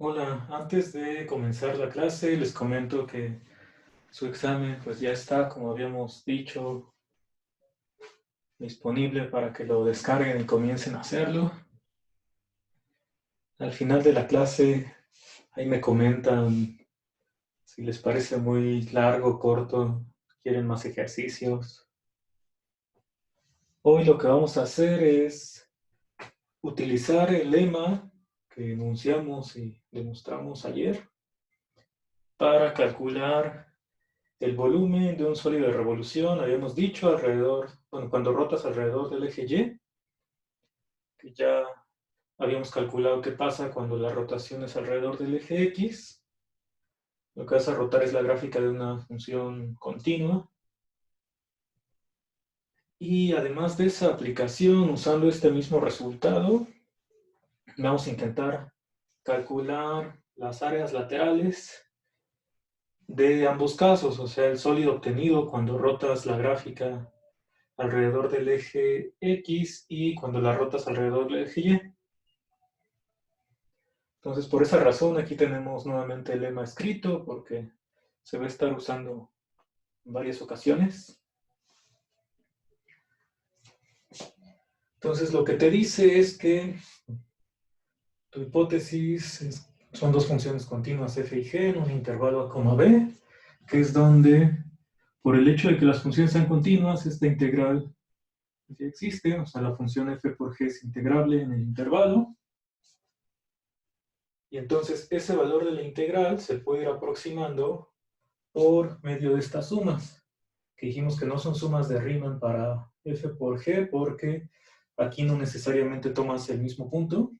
Hola, antes de comenzar la clase les comento que su examen pues ya está, como habíamos dicho, disponible para que lo descarguen y comiencen a hacerlo. Al final de la clase ahí me comentan si les parece muy largo, corto, quieren más ejercicios. Hoy lo que vamos a hacer es utilizar el lema que enunciamos y demostramos ayer para calcular el volumen de un sólido de revolución. Habíamos dicho alrededor, bueno, cuando rotas alrededor del eje Y, que ya habíamos calculado qué pasa cuando la rotación es alrededor del eje X. Lo que vas a rotar es la gráfica de una función continua. Y además de esa aplicación, usando este mismo resultado, vamos a intentar calcular las áreas laterales de ambos casos, o sea, el sólido obtenido cuando rotas la gráfica alrededor del eje X y cuando la rotas alrededor del eje Y. Entonces, por esa razón, aquí tenemos nuevamente el lema escrito porque se va a estar usando en varias ocasiones. Entonces, lo que te dice es que tu hipótesis son dos funciones continuas f y g en un intervalo a, b, que es donde, por el hecho de que las funciones sean continuas, esta integral ya existe, o sea, la función f por g es integrable en el intervalo. Y entonces ese valor de la integral se puede ir aproximando por medio de estas sumas, que dijimos que no son sumas de Riemann para f por g, porque aquí no necesariamente tomas el mismo punto.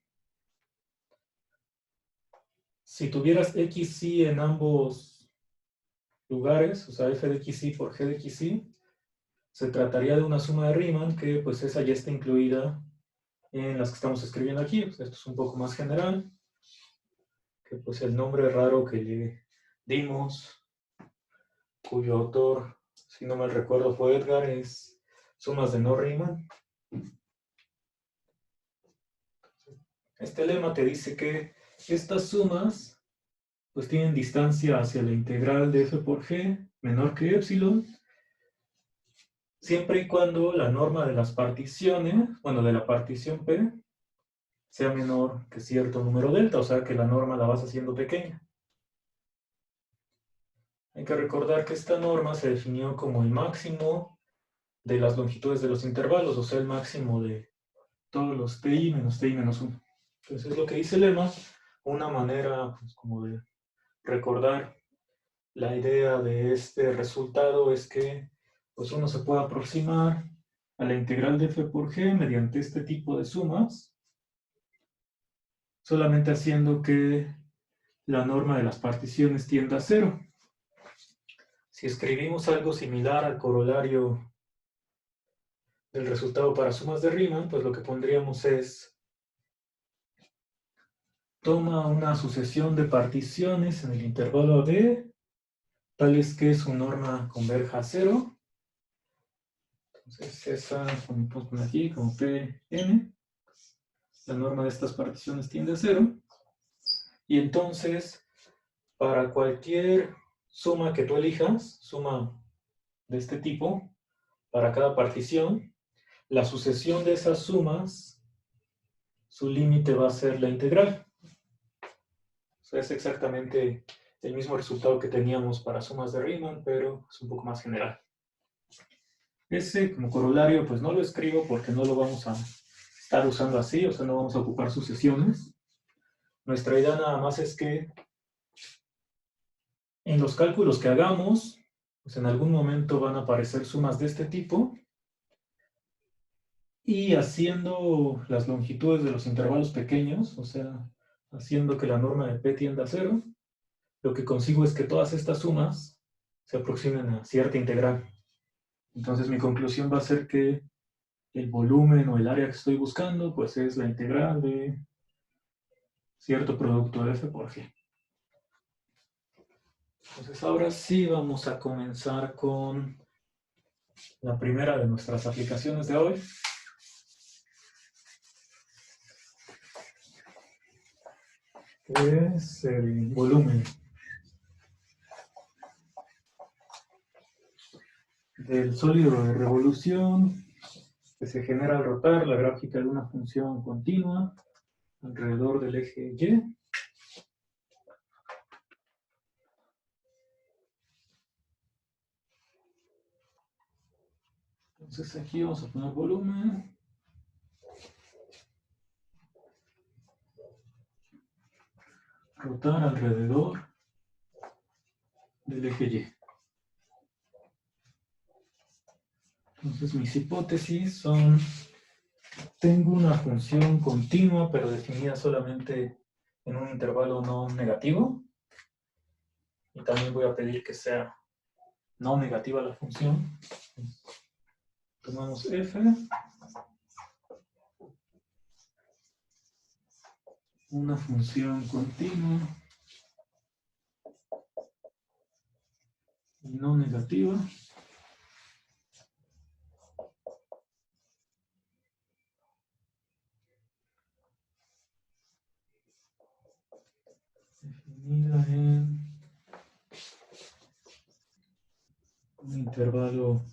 Si tuvieras x y en ambos lugares, o sea, f de x y por g de x y, se trataría de una suma de Riemann que pues esa ya está incluida en las que estamos escribiendo aquí. Pues esto es un poco más general, que pues el nombre raro que le dimos, cuyo autor, si no mal recuerdo, fue Edgar, es sumas de no Riemann. Este lema te dice que estas sumas pues tienen distancia hacia la integral de f por g menor que epsilon, siempre y cuando la norma de las particiones, bueno, de la partición P, sea menor que cierto número delta, o sea que la norma la vas haciendo pequeña. Hay que recordar que esta norma se definió como el máximo de las longitudes de los intervalos, o sea, el máximo de todos los ti menos 1. Entonces es lo que dice el lema, una manera pues, como de recordar la idea de este resultado es que pues, uno se puede aproximar a la integral de f por g mediante este tipo de sumas, solamente haciendo que la norma de las particiones tienda a 0. Si escribimos algo similar al corolario del resultado para sumas de Riemann, pues lo que pondríamos es: toma una sucesión de particiones en el intervalo D, tal es que su norma converja a 0. Entonces esa podemos poner aquí como Pn. La norma de estas particiones tiende a 0. Y entonces, para cualquier suma que tú elijas, suma de este tipo, para cada partición, la sucesión de esas sumas, su límite va a ser la integral. O sea, es exactamente el mismo resultado que teníamos para sumas de Riemann, pero es un poco más general. Ese como corolario, pues no lo escribo porque no lo vamos a estar usando así, o sea, no vamos a ocupar sucesiones. Nuestra idea nada más es que en los cálculos que hagamos, pues en algún momento van a aparecer sumas de este tipo, y haciendo las longitudes de los intervalos pequeños, o sea, haciendo que la norma de P tienda a 0, lo que consigo es que todas estas sumas se aproximen a cierta integral. Entonces mi conclusión va a ser que el volumen o el área que estoy buscando, pues es la integral de cierto producto de f por g. Entonces ahora sí vamos a comenzar con la primera de nuestras aplicaciones de hoy. que es el volumen del sólido de revolución que se genera al rotar la gráfica de una función continua alrededor del eje Y. Entonces aquí vamos a poner volumen. Rotar alrededor del eje Y. Entonces mis hipótesis son, tengo una función continua pero definida solamente en un intervalo no negativo. Y también voy a pedir que sea no negativa la función. Tomamos f. Una función continua y no negativa. Definida en un intervalo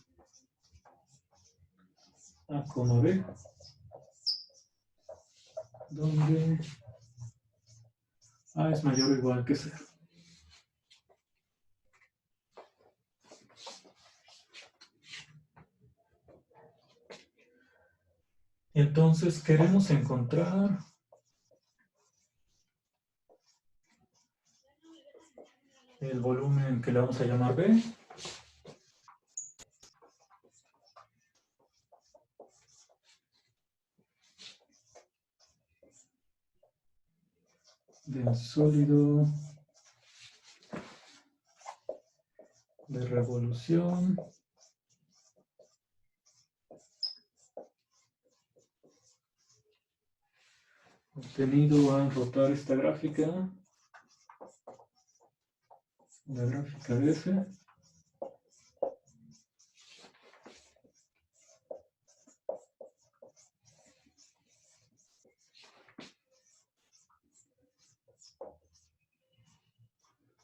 a, b, donde a es mayor o igual que 0. Entonces queremos encontrar el volumen que le vamos a llamar B. Del sólido de revolución obtenido al rotar esta gráfica, la gráfica de F.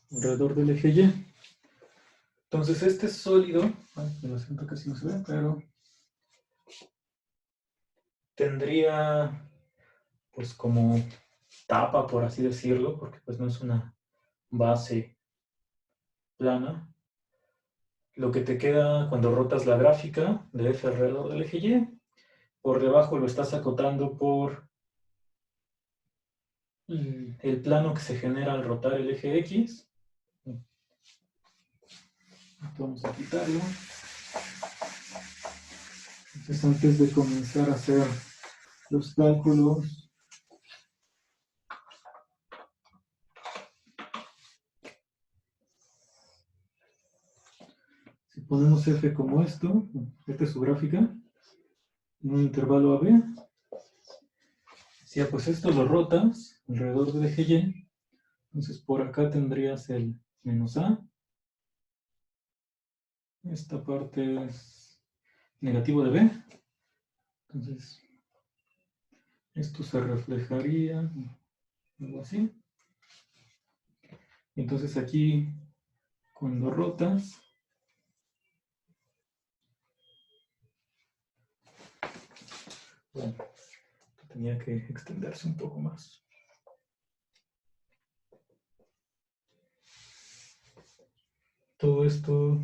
Alrededor del eje Y. Entonces este sólido, el acento casi no se ve, pero tendría pues como tapa, por así decirlo, porque pues no es una base plana. Lo que te queda cuando rotas la gráfica de F alrededor del eje Y, por debajo lo estás acotando por el plano que se genera al rotar el eje X. Vamos a quitarlo. Entonces, antes de comenzar a hacer los cálculos, si ponemos F como esto, esta es su gráfica, en un intervalo AB, si pues esto lo rotas alrededor del eje Y, entonces por acá tendrías el menos A. Esta parte es negativo de B. Entonces, esto se reflejaría, algo así. Entonces aquí, cuando rotas, bueno, tenía que extenderse un poco más. Todo esto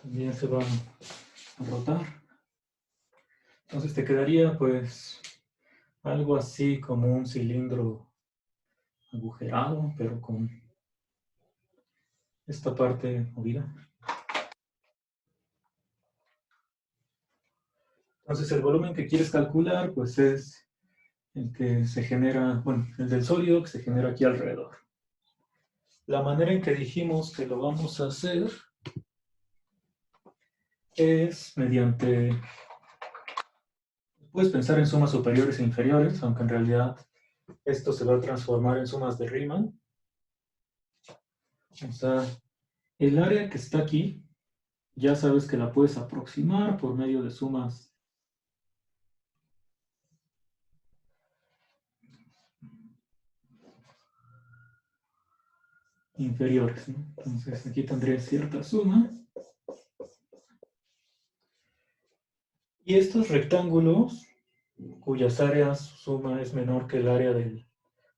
también se va a rotar. Entonces te quedaría pues algo así como un cilindro agujerado, pero con esta parte movida. Entonces el volumen que quieres calcular pues es el que se genera, bueno, el del sólido que se genera aquí alrededor. La manera en que dijimos que lo vamos a hacer es mediante, puedes pensar en sumas superiores e inferiores, aunque en realidad esto se va a transformar en sumas de Riemann. O sea, el área que está aquí, ya sabes que la puedes aproximar por medio de sumas inferiores, ¿no? Entonces aquí tendría cierta suma. Y estos rectángulos, cuyas áreas suma es menor que el área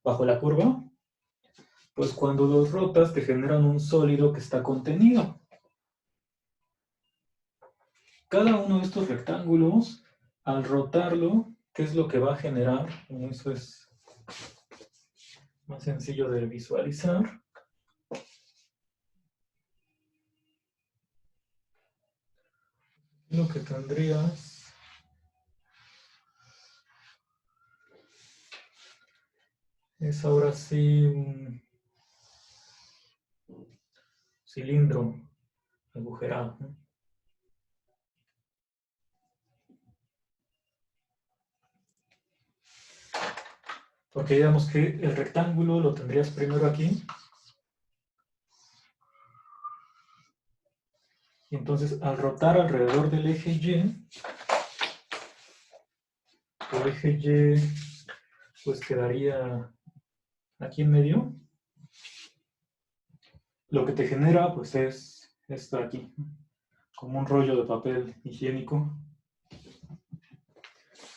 bajo la curva, pues cuando los rotas te generan un sólido que está contenido. Cada uno de estos rectángulos, al rotarlo, ¿qué es lo que va a generar? Eso es más sencillo de visualizar. Lo que tendrías es ahora sí un cilindro agujerado, ¿no? Porque digamos que el rectángulo lo tendrías primero aquí. Y entonces al rotar alrededor del eje Y, el eje Y pues quedaría aquí en medio. Lo que te genera pues es esto de aquí, como un rollo de papel higiénico.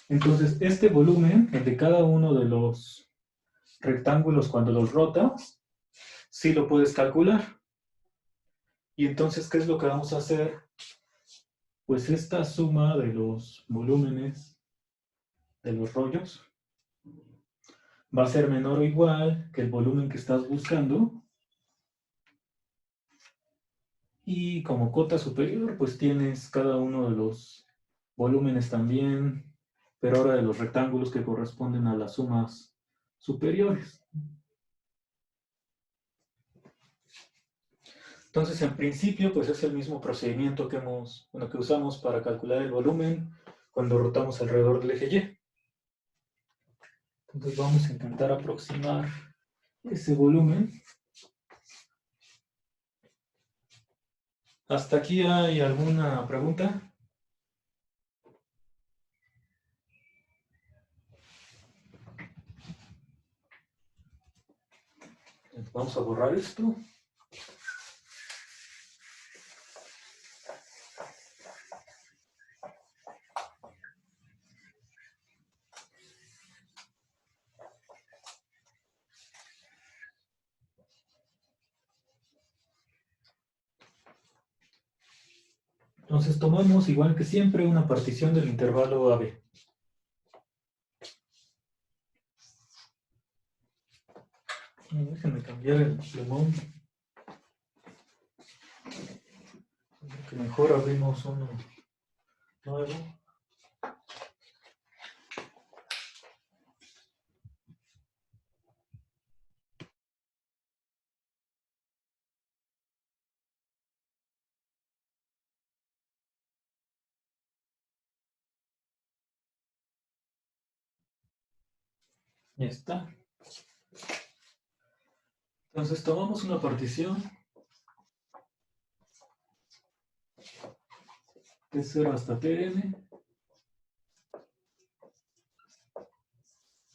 Entonces este volumen, el de cada uno de los rectángulos cuando los rotas, sí lo puedes calcular. Y entonces, ¿qué es lo que vamos a hacer? Pues esta suma de los volúmenes de los rollos va a ser menor o igual que el volumen que estás buscando. Y como cota superior, pues tienes cada uno de los volúmenes también, pero ahora de los rectángulos que corresponden a las sumas superiores. Entonces, en principio, pues es el mismo procedimiento que usamos para calcular el volumen cuando rotamos alrededor del eje Y. Entonces vamos a intentar aproximar ese volumen. ¿Hasta aquí hay alguna pregunta? Vamos a borrar esto. Entonces tomamos, igual que siempre, una partición del intervalo AB. Déjenme cambiar el plumón. Que mejor abrimos uno nuevo. Ya está. Entonces tomamos una partición de 0 hasta Tn,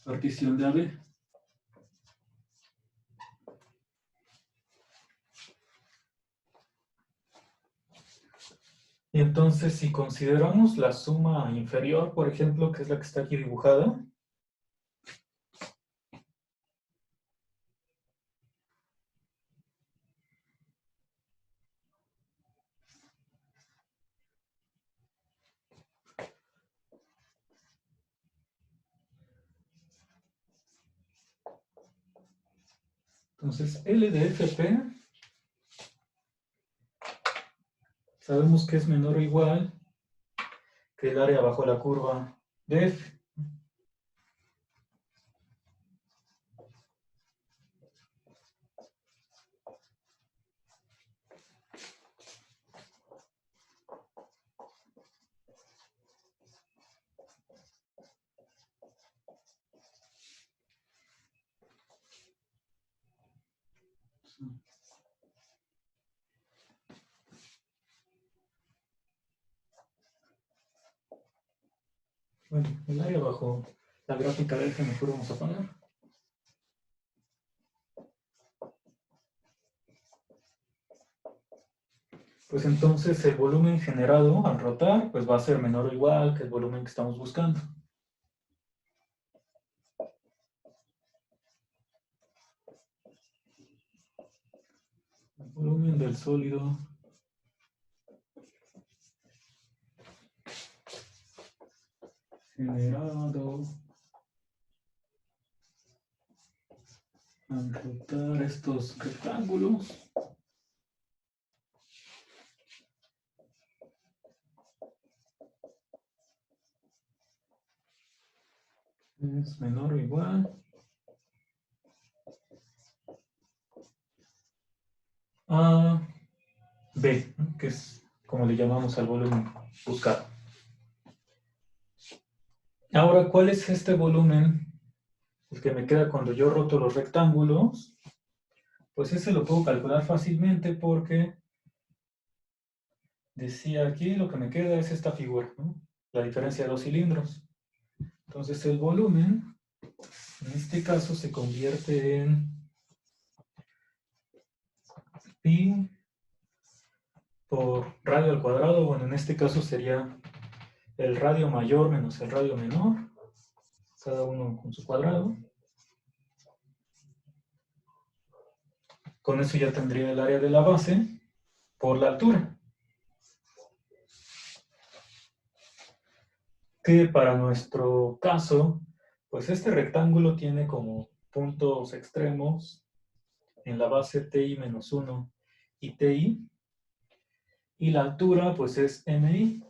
partición de AB. Y entonces, si consideramos la suma inferior, por ejemplo, que es la que está aquí dibujada, entonces L de FP sabemos que es menor o igual que el área bajo la curva de F. Bueno, el área bajo la gráfica de F mejor vamos a poner. pues entonces el volumen generado al rotar pues va a ser menor o igual que el volumen que estamos buscando. El volumen del sólido generado al rotar estos rectángulos es menor o igual a B, ¿no? Que es como le llamamos al volumen buscado. Ahora, ¿cuál es este volumen? El que me queda cuando yo roto los rectángulos. Pues ese lo puedo calcular fácilmente porque decía aquí lo que me queda es esta figura, ¿no? La diferencia de los cilindros. Entonces el volumen, en este caso, se convierte en pi por radio al cuadrado. Bueno, en este caso sería el radio mayor menos el radio menor, cada uno con su cuadrado. Con eso ya tendría el área de la base por la altura. Que para nuestro caso, pues este rectángulo tiene como puntos extremos en la base TI-1 y TI, y la altura pues es MI.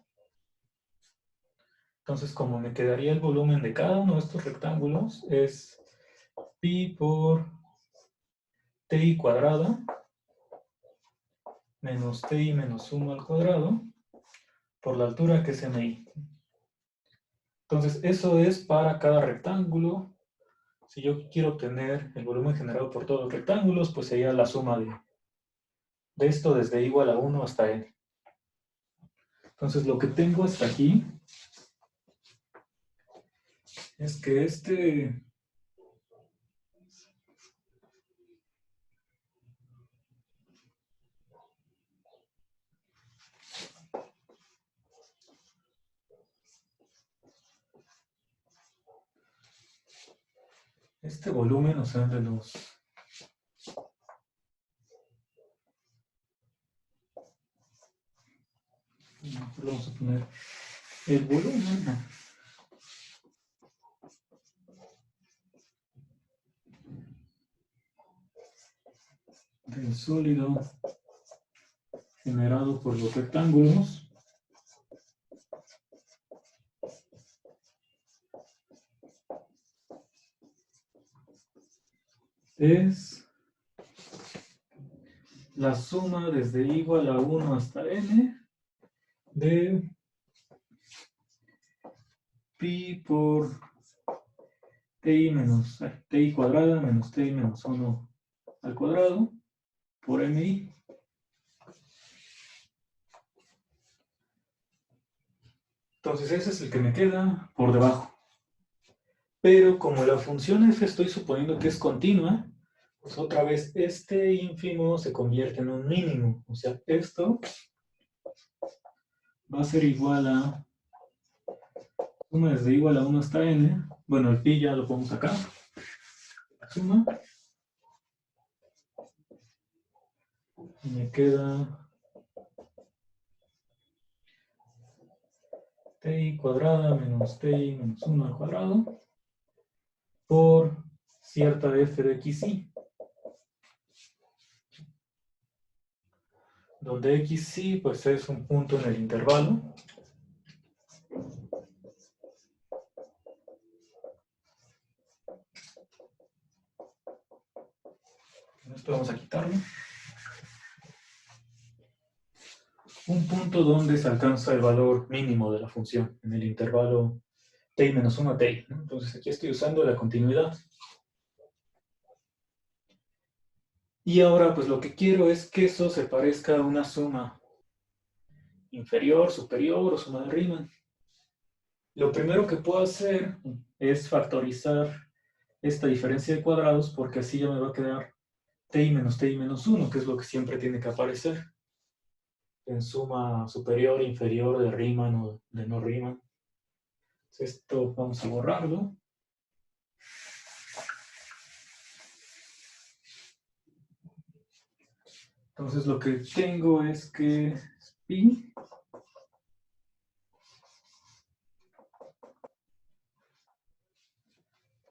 Entonces, como me quedaría el volumen de cada uno de estos rectángulos, es pi por TI cuadrada menos TI-1 al cuadrado por la altura que es MI. Entonces, eso es para cada rectángulo. Si yo quiero obtener el volumen generado por todos los rectángulos, pues sería la suma de esto desde igual a 1 hasta n. Entonces, lo que tengo hasta aquí es que este volumen, o sea, de los... Vamos a poner el volumen del sólido generado por los rectángulos es la suma desde igual a 1 hasta n de pi por ti menos ti cuadrada menos ti menos 1 al cuadrado por mi. Entonces ese es el que me queda por debajo. Pero como la función f estoy suponiendo que es continua, pues otra vez este ínfimo se convierte en un mínimo. O sea, esto va a ser igual a suma desde igual a 1 hasta n. Bueno, el pi ya lo ponemos acá. Suma. Y me queda ti cuadrada menos ti menos 1 al cuadrado por cierta f de xy, donde xy pues es un punto en el intervalo. Esto vamos a quitarlo. Un punto donde se alcanza el valor mínimo de la función en el intervalo ti menos 1 a ti, ¿no? Entonces aquí estoy usando la continuidad. Y ahora pues lo que quiero es que eso se parezca a una suma inferior, superior o suma de Riemann. Lo primero que puedo hacer es factorizar esta diferencia de cuadrados porque así ya me va a quedar ti menos 1, que es lo que siempre tiene que aparecer. en suma superior, inferior, de Riemann o de no Riemann. Esto vamos a borrarlo. Entonces lo que tengo es que pi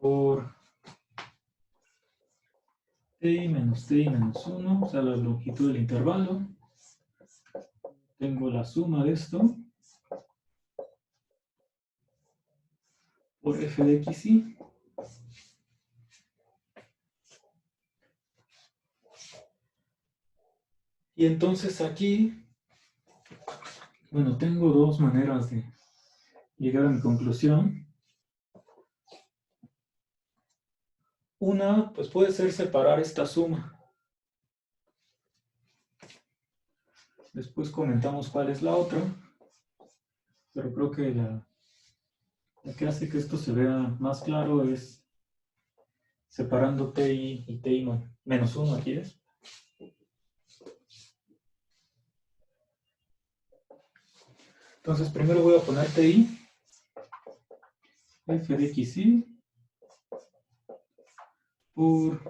por ti menos 1, o sea, la longitud del intervalo. Tengo la suma de esto por f de xy. Y entonces aquí, bueno, tengo dos maneras de llegar a mi conclusión. Una, pues puede ser separar esta suma. Después comentamos cuál es la otra. Pero creo que la que hace que esto se vea más claro es separando ti y ti menos 1 aquí es. Entonces primero voy a poner ti, f de xy por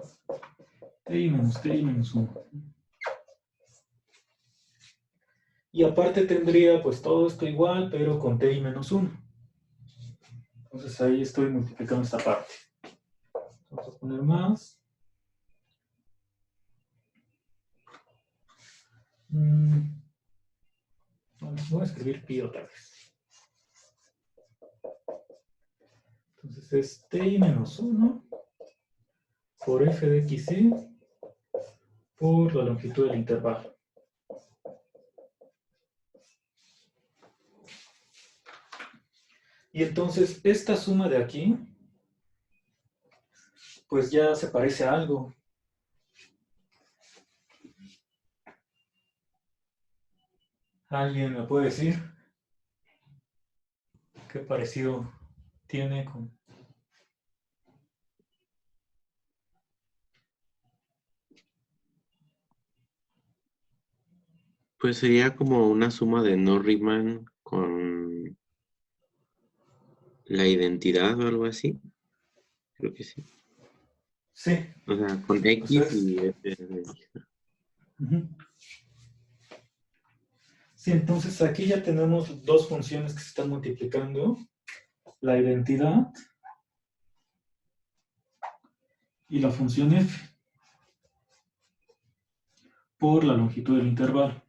ti menos 1. Y aparte tendría pues todo esto igual, pero con ti menos 1. Entonces ahí estoy multiplicando esta parte. Vamos a poner más. Voy a escribir pi otra vez. Entonces es ti menos 1 por f de xy por la longitud del intervalo. Y entonces esta suma de aquí, pues ya se parece a algo. ¿Alguien me puede decir qué parecido tiene con...? Pues sería como una suma de no Riemann con la identidad o algo así. Creo que sí. Sí. O sea, con X y F de X. Sí, entonces aquí ya tenemos dos funciones que se están multiplicando. La identidad y la función f por la longitud del intervalo.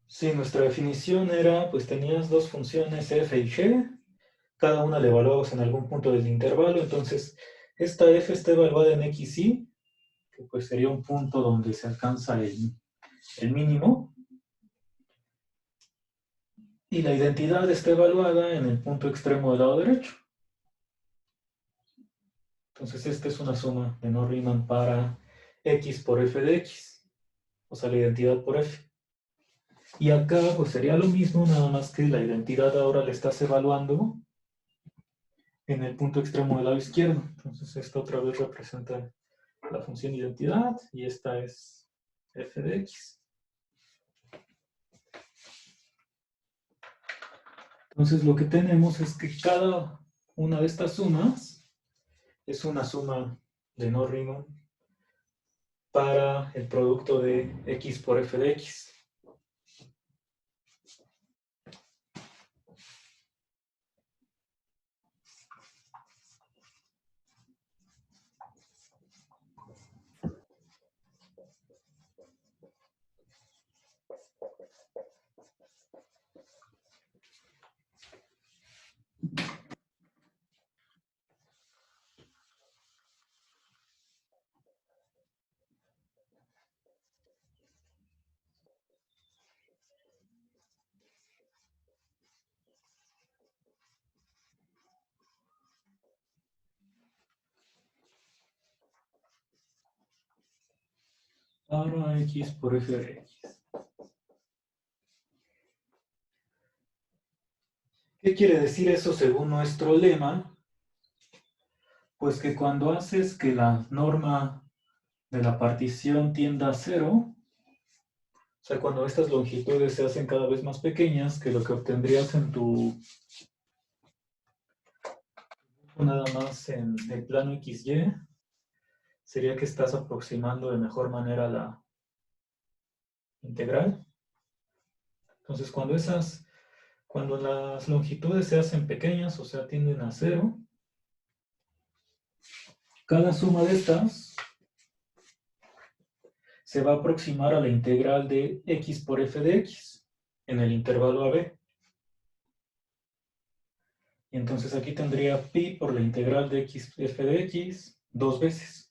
Sí, nuestra definición era, pues tenías dos funciones f y g, cada una la evaluabas en algún punto del intervalo, entonces esta f está evaluada en xy, que pues sería un punto donde se alcanza el mínimo, y la identidad está evaluada en el punto extremo del lado derecho. Entonces esta es una suma de no Riemann para x por f de x, o sea, la identidad por f. Y acá pues sería lo mismo, nada más que la identidad ahora la estás evaluando en el punto extremo del lado izquierdo. Entonces esta otra vez representa la función identidad y esta es f de x. Entonces lo que tenemos es que cada una de estas sumas es una suma de no Riemann para el producto de x por f de x. Para x por f de x. ¿Qué quiere decir eso según nuestro lema? Pues que cuando haces que la norma de la partición tienda a 0, o sea, cuando estas longitudes se hacen cada vez más pequeñas, que lo que obtendrías en tu nada más en el plano XY, sería que estás aproximando de mejor manera la integral. Entonces, cuando las longitudes se hacen pequeñas, o sea, tienden a 0, cada suma de estas se va a aproximar a la integral de x por f de x en el intervalo AB. Y entonces aquí tendría pi por la integral de x f de x dos veces.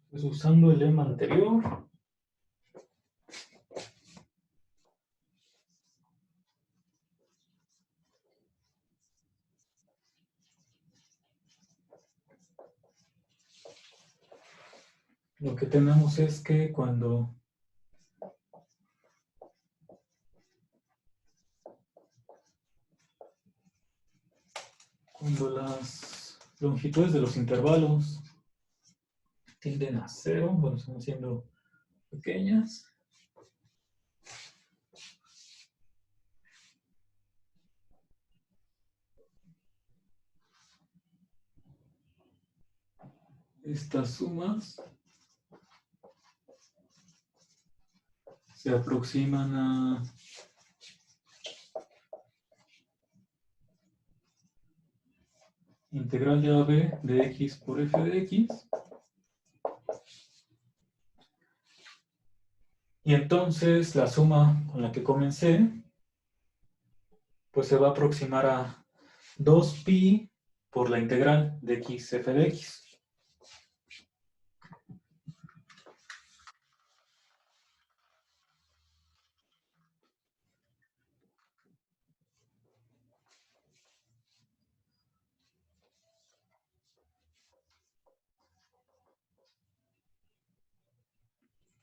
Pues usando el lema anterior, lo que tenemos es que cuando las longitudes de los intervalos tienden a 0, bueno, están siendo pequeñas, estas sumas se aproximan a integral de AB de x por f de x. Y entonces la suma con la que comencé, pues se va a aproximar a 2pi por la integral de x f de x.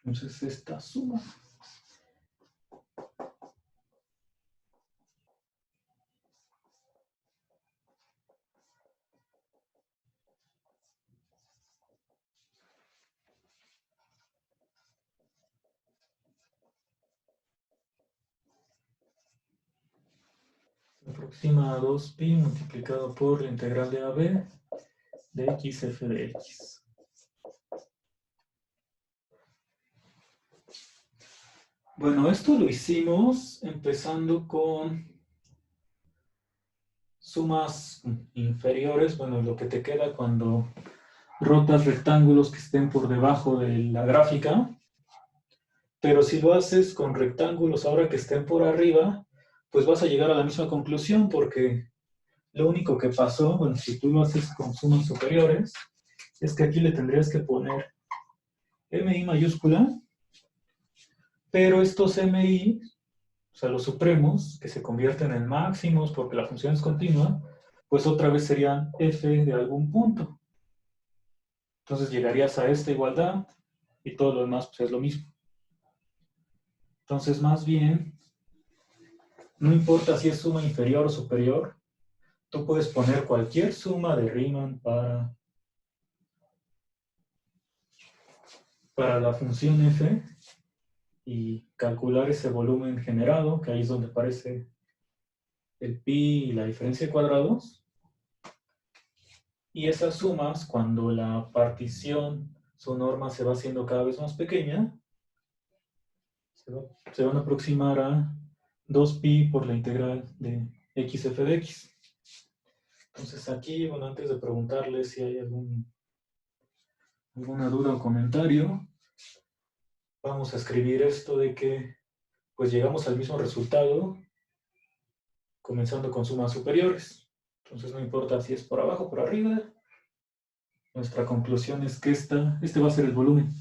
Entonces esta suma se aproxima a 2pi multiplicado por la integral de AB de x f de x. Bueno, esto lo hicimos empezando con sumas inferiores, bueno, lo que te queda cuando rotas rectángulos que estén por debajo de la gráfica, pero si lo haces con rectángulos ahora que estén por arriba, pues vas a llegar a la misma conclusión porque lo único que pasó, bueno, si tú lo haces con sumas superiores, es que aquí le tendrías que poner MI mayúscula, pero estos MI, o sea, los supremos, que se convierten en máximos porque la función es continua, pues otra vez serían f de algún punto. Entonces llegarías a esta igualdad y todo lo demás pues, es lo mismo. Entonces, más bien, no importa si es suma inferior o superior, tú puedes poner cualquier suma de Riemann para la función f y calcular ese volumen generado, que ahí es donde aparece el pi y la diferencia de cuadrados. Y esas sumas, cuando la partición, su norma se va haciendo cada vez más pequeña, se van a aproximar a 2pi por la integral de x f de x. Entonces aquí, bueno, antes de preguntarles si hay alguna duda o comentario, vamos a escribir esto de que pues llegamos al mismo resultado comenzando con sumas superiores. Entonces no importa si es por abajo o por arriba, nuestra conclusión es que este va a ser el volumen.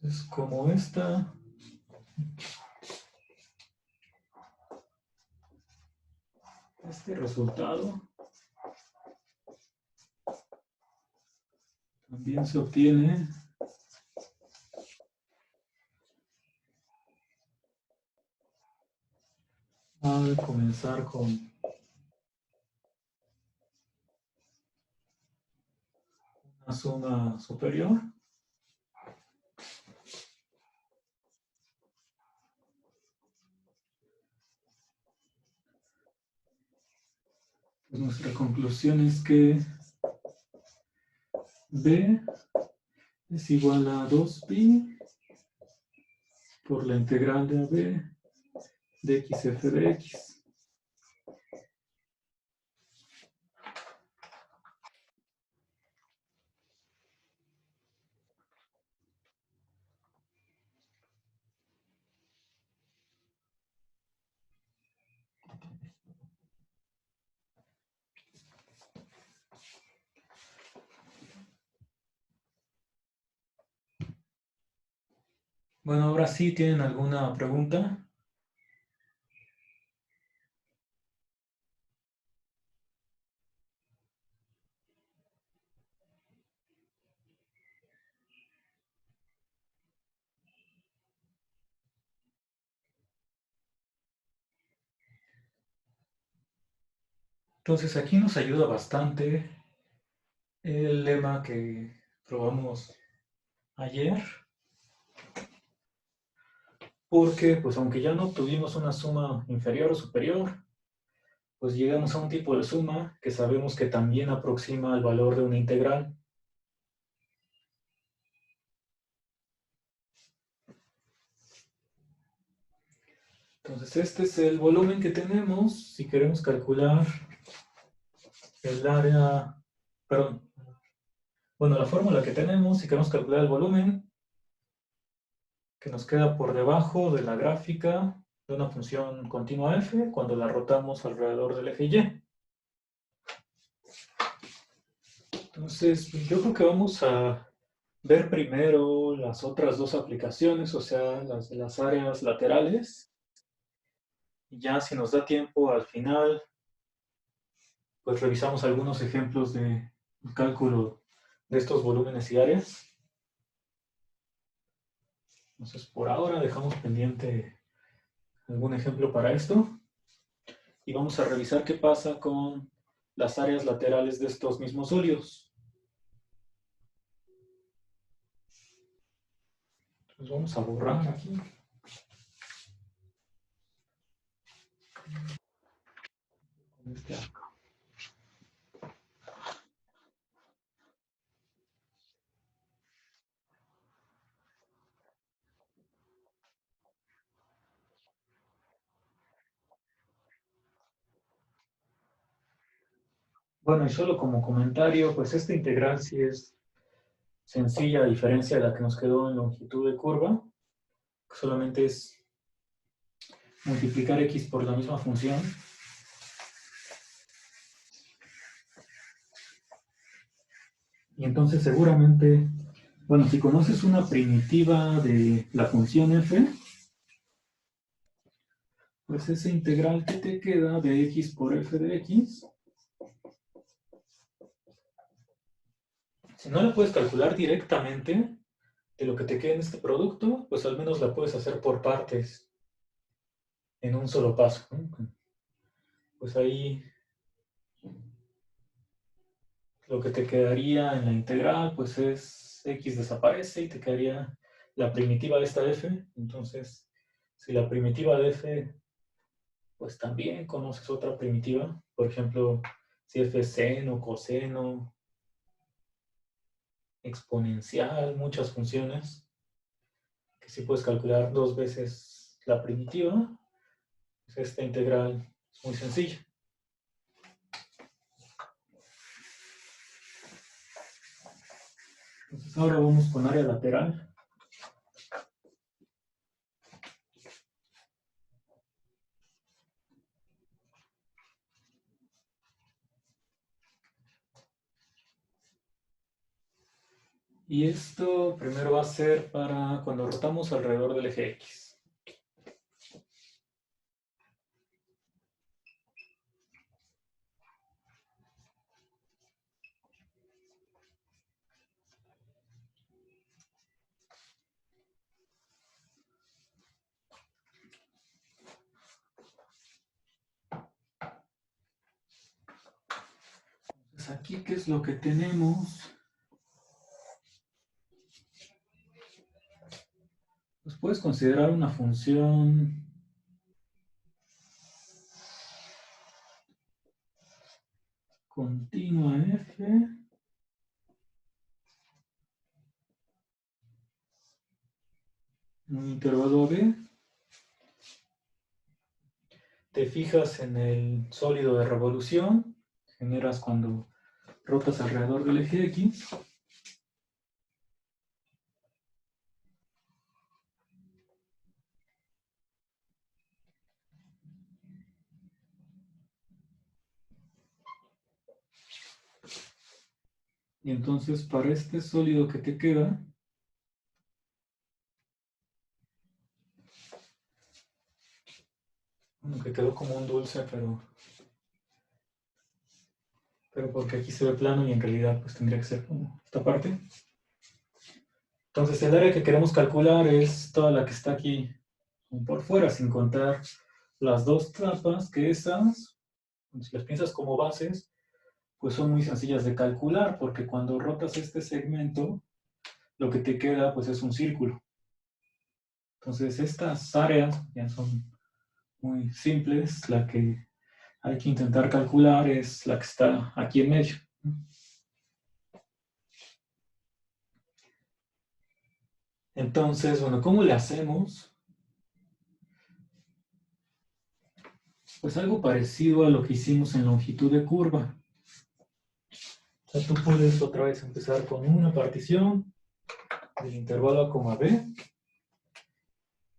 Es como esta. Este resultado también se obtiene al comenzar con una suma superior. Pues nuestra conclusión es que B es igual a 2pi por la integral de AB de x f de x. Bueno, ahora sí, ¿tienen alguna pregunta? Entonces aquí nos ayuda bastante el lema que probamos ayer, porque pues aunque ya no obtuvimos una suma inferior o superior, pues llegamos a un tipo de suma que sabemos que también aproxima al valor de una integral. Entonces este es el volumen que tenemos si queremos calcular el área, perdón, bueno, la fórmula que tenemos si queremos calcular el volumen que nos queda por debajo de la gráfica de una función continua f cuando la rotamos alrededor del eje y. Entonces, yo creo que vamos a ver primero las otras dos aplicaciones, o sea, las de las áreas laterales. Y ya si nos da tiempo al final, pues revisamos algunos ejemplos de cálculo de estos volúmenes y áreas. Entonces, por ahora dejamos pendiente algún ejemplo para esto. Y vamos a revisar qué pasa con las áreas laterales de estos mismos sólidos. Entonces vamos a borrar aquí. Este acá. Bueno, y solo como comentario, pues esta integral sí es sencilla a diferencia de la que nos quedó en longitud de curva. Solamente es multiplicar x por la misma función. Y entonces seguramente, bueno, si conoces una primitiva de la función f, pues esa integral que te queda de x por f de x, si no la puedes calcular directamente de lo que te queda en este producto, pues al menos la puedes hacer por partes en un solo paso, ¿no? Pues ahí lo que te quedaría en la integral, pues es x desaparece y te quedaría la primitiva de esta f. Entonces, si la primitiva de f, pues también conoces otra primitiva. Por ejemplo, si f es seno, coseno, exponencial, muchas funciones, que si puedes calcular dos veces la primitiva, pues esta integral es muy sencilla. Entonces ahora vamos con área lateral. Y esto primero va a ser para cuando rotamos alrededor del eje X. Entonces aquí, ¿qué es lo que tenemos? Pues puedes considerar una función continua f en un intervalo b. Te fijas en el sólido de revolución, generas cuando rotas alrededor del eje X. Y entonces para este sólido que te queda, bueno, que quedó como un dulce, pero porque aquí se ve plano y en realidad pues tendría que ser como esta parte. Entonces el área que queremos calcular es toda la que está aquí por fuera, sin contar las dos capas, que esas, si las piensas como bases, pues son muy sencillas de calcular, porque cuando rotas este segmento, lo que te queda pues es un círculo. Entonces estas áreas ya son muy simples, la que hay que intentar calcular es la que está aquí en medio. Entonces, bueno, ¿cómo le hacemos? Pues algo parecido a lo que hicimos en longitud de curva. O sea, tú puedes otra vez empezar con una partición del intervalo A, B.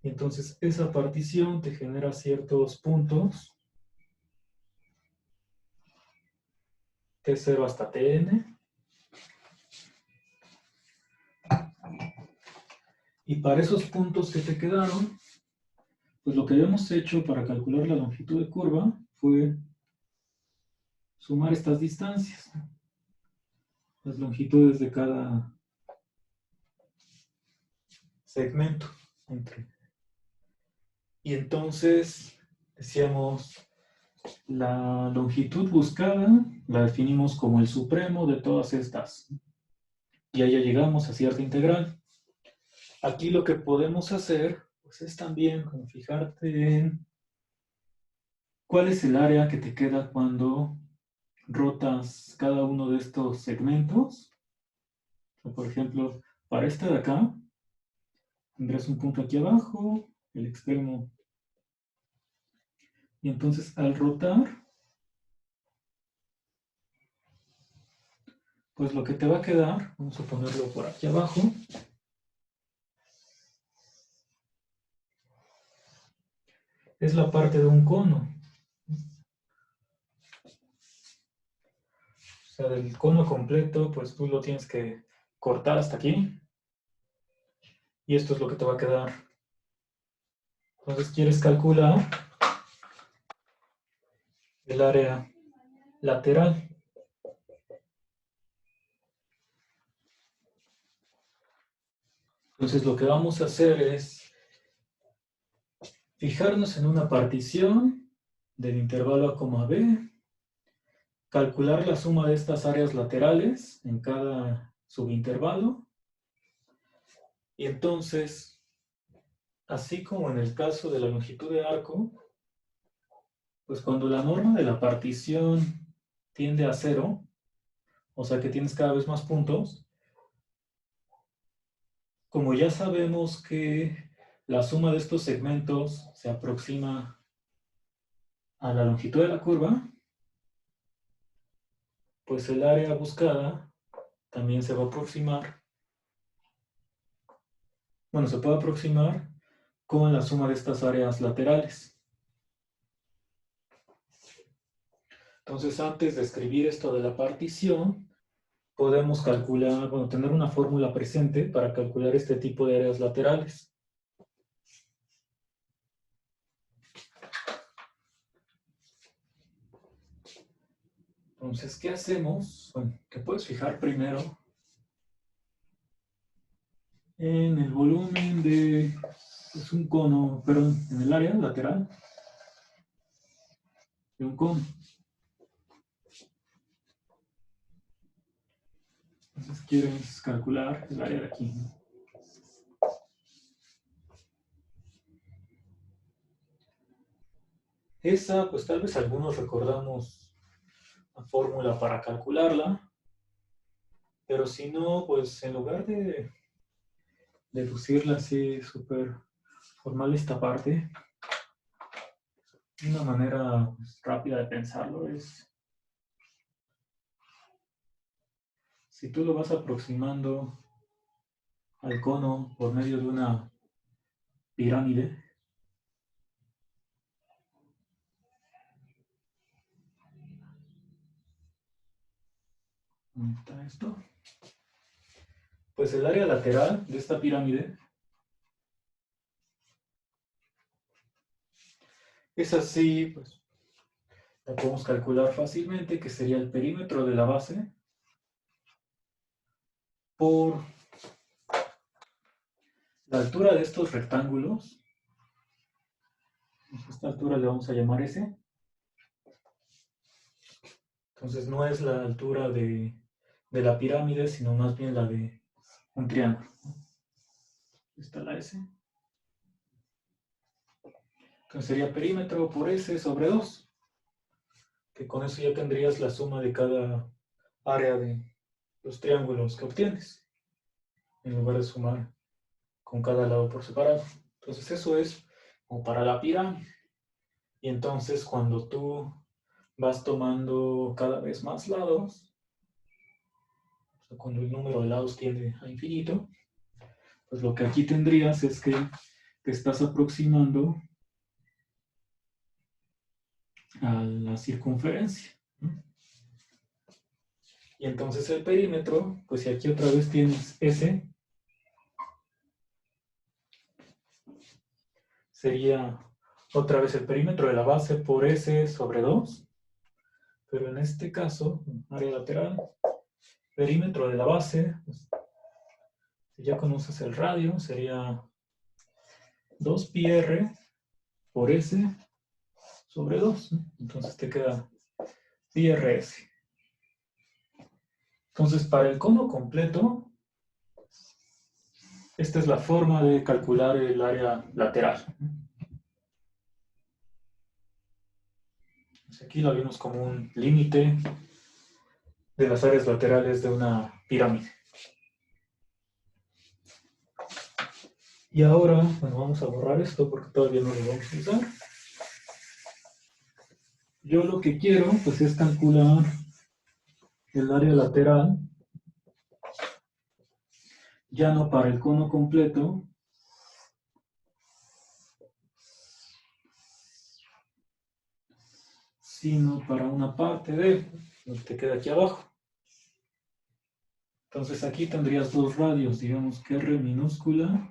Y entonces esa partición te genera ciertos puntos T0 hasta Tn. Y para esos puntos que te quedaron, pues lo que habíamos hecho para calcular la longitud de curva fue sumar estas distancias, las longitudes de cada segmento. Y entonces decíamos, la longitud buscada la definimos como el supremo de todas estas. Y ahí ya llegamos a cierta integral. Aquí lo que podemos hacer pues es también como fijarte en cuál es el área que te queda cuando rotas cada uno de estos segmentos. O por ejemplo, para este de acá, tendrás un punto aquí abajo, el extremo. Y entonces al rotar, pues lo que te va a quedar, vamos a ponerlo por aquí abajo, es la parte de un cono. O sea, del cono completo, pues tú lo tienes que cortar hasta aquí. Y esto es lo que te va a quedar. Entonces quieres calcular el área lateral. Entonces lo que vamos a hacer es fijarnos en una partición del intervalo A, B, calcular la suma de estas áreas laterales en cada subintervalo, y entonces, así como en el caso de la longitud de arco, pues cuando la norma de la partición tiende a 0, o sea que tienes cada vez más puntos, como ya sabemos que la suma de estos segmentos se aproxima a la longitud de la curva, pues el área buscada también se va a aproximar, bueno, se puede aproximar con la suma de estas áreas laterales. Entonces, antes de escribir esto de la partición, podemos calcular, bueno, tener una fórmula presente para calcular este tipo de áreas laterales. Entonces, ¿qué hacemos? Bueno, te puedes fijar primero en el volumen de un cono, perdón, en el área lateral de un cono. Entonces quieres calcular el área de aquí, ¿no? Esa, pues tal vez algunos recordamos la fórmula para calcularla, pero si no, pues en lugar de deducirla así súper formal esta parte, una manera pues, rápida de pensarlo es, si tú lo vas aproximando al cono por medio de una pirámide, ¿dónde está esto? Pues el área lateral de esta pirámide es así, pues la podemos calcular fácilmente, que sería el perímetro de la base por la altura de estos rectángulos. A esta altura le vamos a llamar S. Entonces no es la altura de la pirámide, sino más bien la de un triángulo. Esta es la S. Entonces sería perímetro por S sobre 2. Que con eso ya tendrías la suma de cada área de los triángulos que obtienes, en lugar de sumar con cada lado por separado. Entonces eso es como para la pirámide. Y entonces cuando tú vas tomando cada vez más lados, o sea, cuando el número de lados tiende a infinito, pues lo que aquí tendrías es que te estás aproximando a la circunferencia, ¿no? Y entonces el perímetro, pues si aquí otra vez tienes S, sería otra vez el perímetro de la base por S sobre 2, pero en este caso, área lateral, perímetro de la base, pues, si ya conoces el radio, sería 2πr por S sobre 2, ¿no? Entonces te queda πrs. Entonces, para el cono completo, esta es la forma de calcular el área lateral. Pues aquí lo vimos como un límite de las áreas laterales de una pirámide. Y ahora, bueno, vamos a borrar esto porque todavía no lo vamos a usar. Yo lo que quiero, pues, es calcular el área lateral, ya no para el cono completo, sino para una parte de lo que te queda aquí abajo. Entonces aquí tendrías dos radios, digamos que R minúscula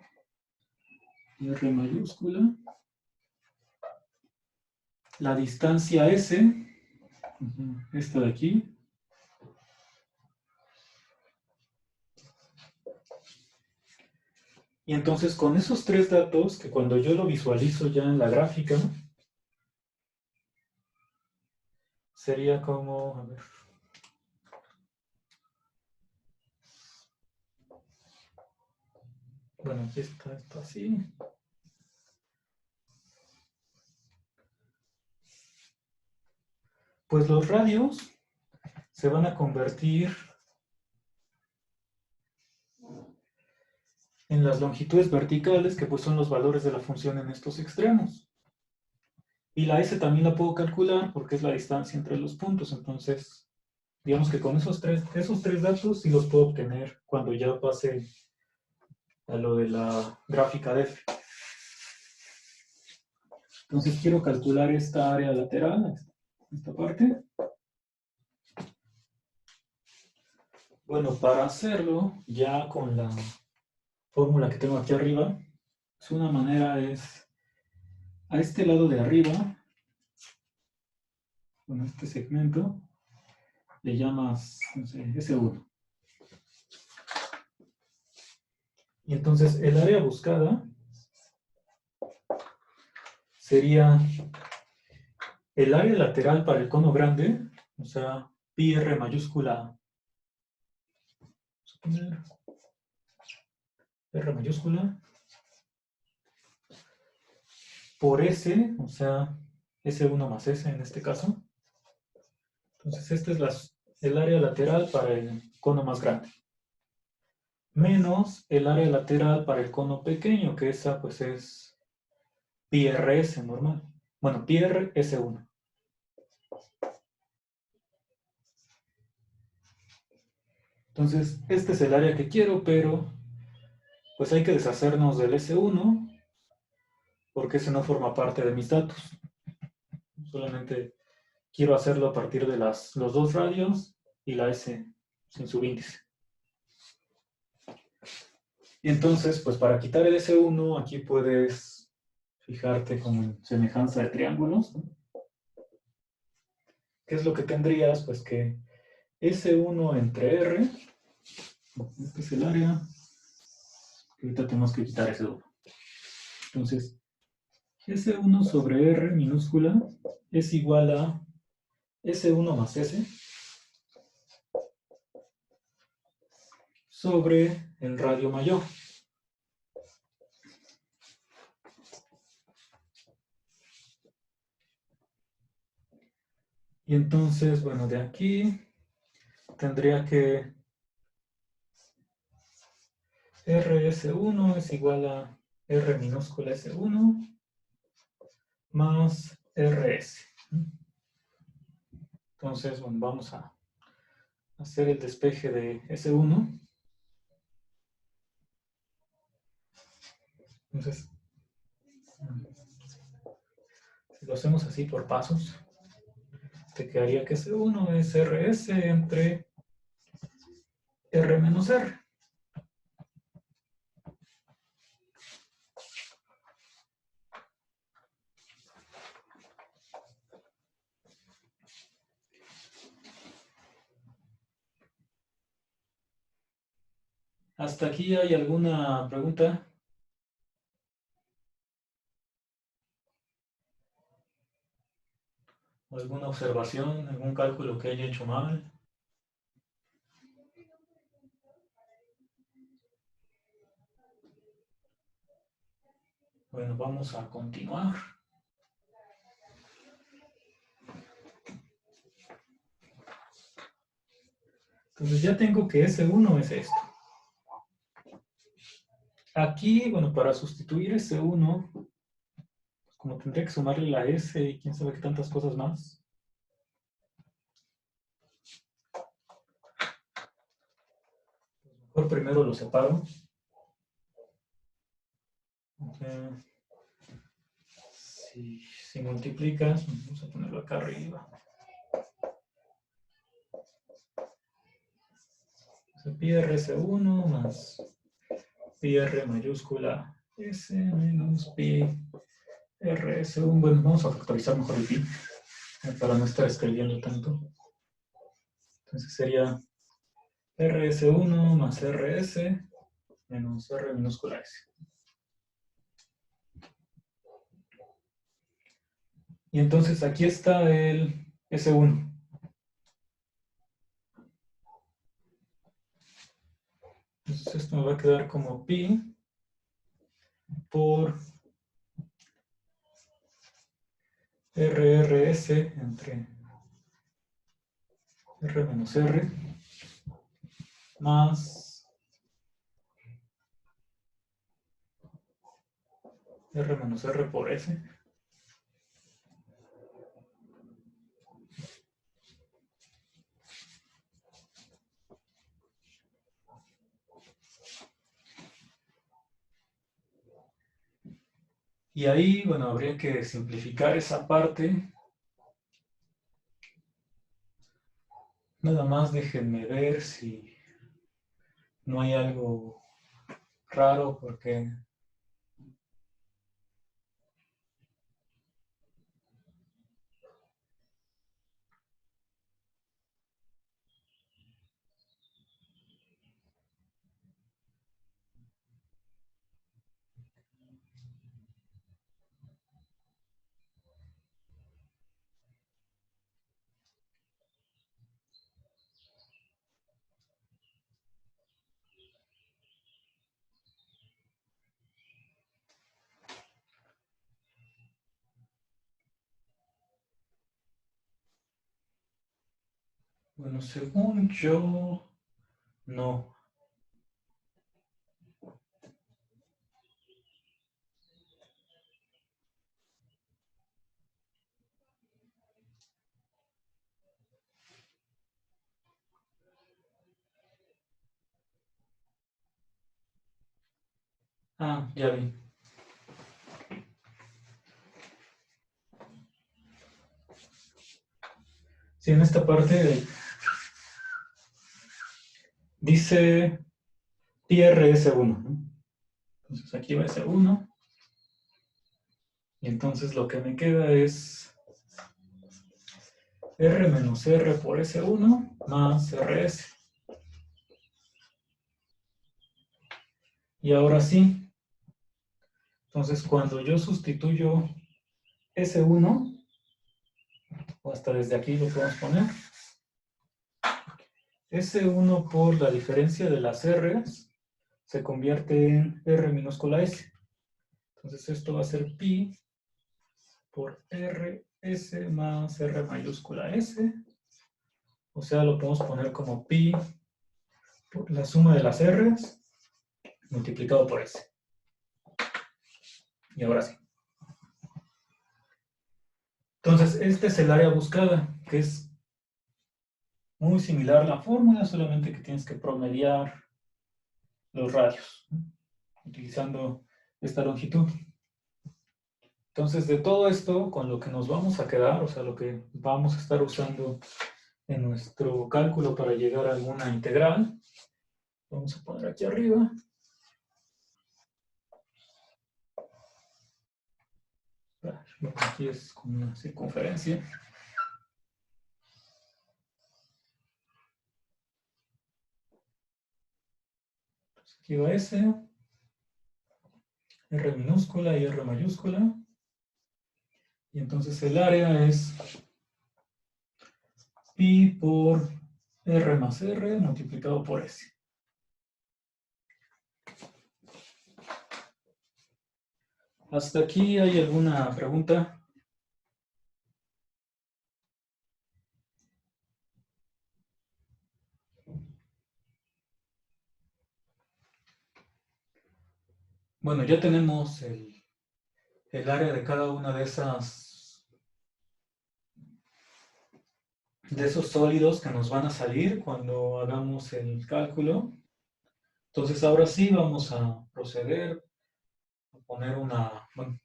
y R mayúscula. La distancia S, esta de aquí, y entonces con esos tres datos, que cuando yo lo visualizo ya en la gráfica, sería como, a ver, bueno, aquí está esto así. Pues los radios se van a convertir en las longitudes verticales, que pues son los valores de la función en estos extremos. Y la S también la puedo calcular porque es la distancia entre los puntos. Entonces, digamos que con esos tres datos sí los puedo obtener cuando ya pase a lo de la gráfica de F. Entonces quiero calcular esta área lateral, esta parte. Bueno, para hacerlo, ya con la fórmula que tengo aquí arriba, pues una manera es, a este lado de arriba, con este segmento, le llamas, no sé, S1. Y entonces el área buscada sería el área lateral para el cono grande, o sea, pi r mayúscula, vamos a poner R mayúscula, por S, o sea, S1 más S en este caso. Entonces, esta es el área lateral para el cono más grande. Menos el área lateral para el cono pequeño, que esa pues es pi r s normal. Bueno, pi r S1. Entonces, este es el área que quiero, pero pues hay que deshacernos del S1 porque ese no forma parte de mis datos. Solamente quiero hacerlo a partir de los dos radios y la S sin subíndice. Y entonces, pues para quitar el S1, aquí puedes fijarte como en semejanza de triángulos, ¿no? ¿Qué es lo que tendrías? Pues que S1 entre R, este es el área, que ahorita tenemos que quitar S1. Entonces, S1 sobre R minúscula es igual a S1 más S sobre el radio mayor. Y entonces, bueno, de aquí tendría que RS1 es igual a R minúscula S1 más RS. Entonces, bueno, vamos a hacer el despeje de S1. Entonces, si lo hacemos así por pasos, te quedaría que S1 es RS entre R menos R. ¿Hasta aquí hay alguna pregunta? ¿O alguna observación? ¿Algún cálculo que haya hecho mal? Bueno, vamos a continuar. Entonces ya tengo que S1 es esto. Aquí, bueno, para sustituir S1, como tendría que sumarle la S y quién sabe qué tantas cosas más. Mejor primero lo separo. Si multiplicas, vamos a ponerlo acá arriba. Pi RS1 más pi R mayúscula S menos pi RS1. Bueno, vamos a factorizar mejor el pi para no estar escribiendo tanto. Entonces sería RS1 más RS menos R minúscula S. Y entonces aquí está el S1. Entonces esto me va a quedar como pi por RRS entre R menos R más R menos R por S. Y ahí, bueno, habría que simplificar esa parte. Nada más déjenme ver si no hay algo raro porque bueno, según yo, no. Ah, ya vi. Sí, en esta parte dice PRS1, ¿no? Entonces aquí va S1. Y entonces lo que me queda es R menos R por S1 más RS. Y ahora sí, entonces cuando yo sustituyo S1, o hasta desde aquí lo podemos poner, S1 por la diferencia de las R's se convierte en R minúscula S. Entonces esto va a ser pi por RS más R mayúscula S. O sea, lo podemos poner como pi por la suma de las R's multiplicado por S. Y ahora sí. Entonces, este es el área buscada, que es muy similar a la fórmula, solamente que tienes que promediar los radios, ¿no? Utilizando esta longitud. Entonces, de todo esto, con lo que nos vamos a quedar, o sea, lo que vamos a estar usando en nuestro cálculo para llegar a alguna integral, vamos a poner aquí arriba. Aquí es como una circunferencia. Entonces, aquí va S, R minúscula y R mayúscula. Y entonces el área es pi por R más R multiplicado por S. ¿Hasta aquí hay alguna pregunta? Bueno, ya tenemos el área de cada una de esos sólidos que nos van a salir cuando hagamos el cálculo. Entonces ahora sí vamos a proceder a poner bueno,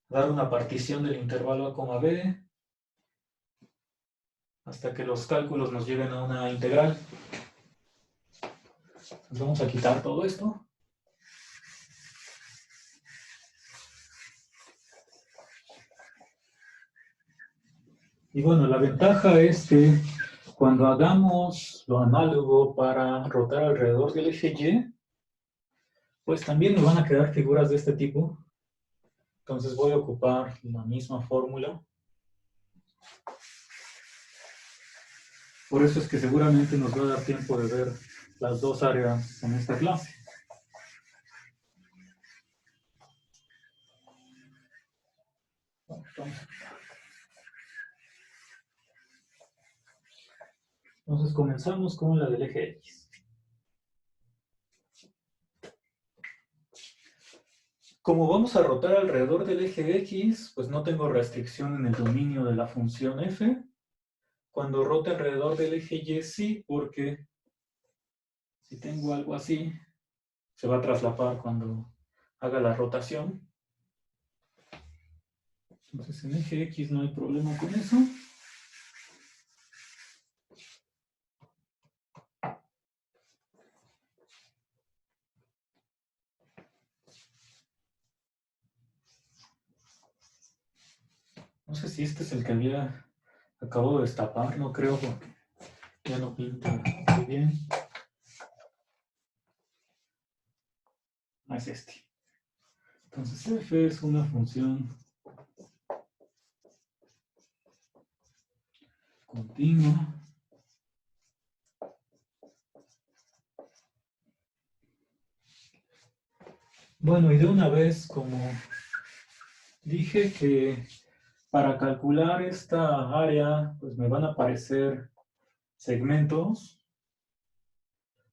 dar una partición del intervalo A, B hasta que los cálculos nos lleven a una integral. Entonces vamos a quitar todo esto. Y bueno, la ventaja es que cuando hagamos lo análogo para rotar alrededor del eje Y, pues también nos van a quedar figuras de este tipo. Entonces voy a ocupar la misma fórmula. Por eso es que seguramente nos va a dar tiempo de ver las dos áreas en esta clase. Entonces comenzamos con la del eje X. Como vamos a rotar alrededor del eje X, pues no tengo restricción en el dominio de la función f. Cuando rote alrededor del eje Y sí, porque si tengo algo así, se va a traslapar cuando haga la rotación. Entonces en eje X no hay problema con eso. si este es el que había acabado de destapar, no creo porque ya no pinta muy bien. Es este. Entonces f es una función continua. Bueno, y de una vez, como dije que para calcular esta área, pues me van a aparecer segmentos,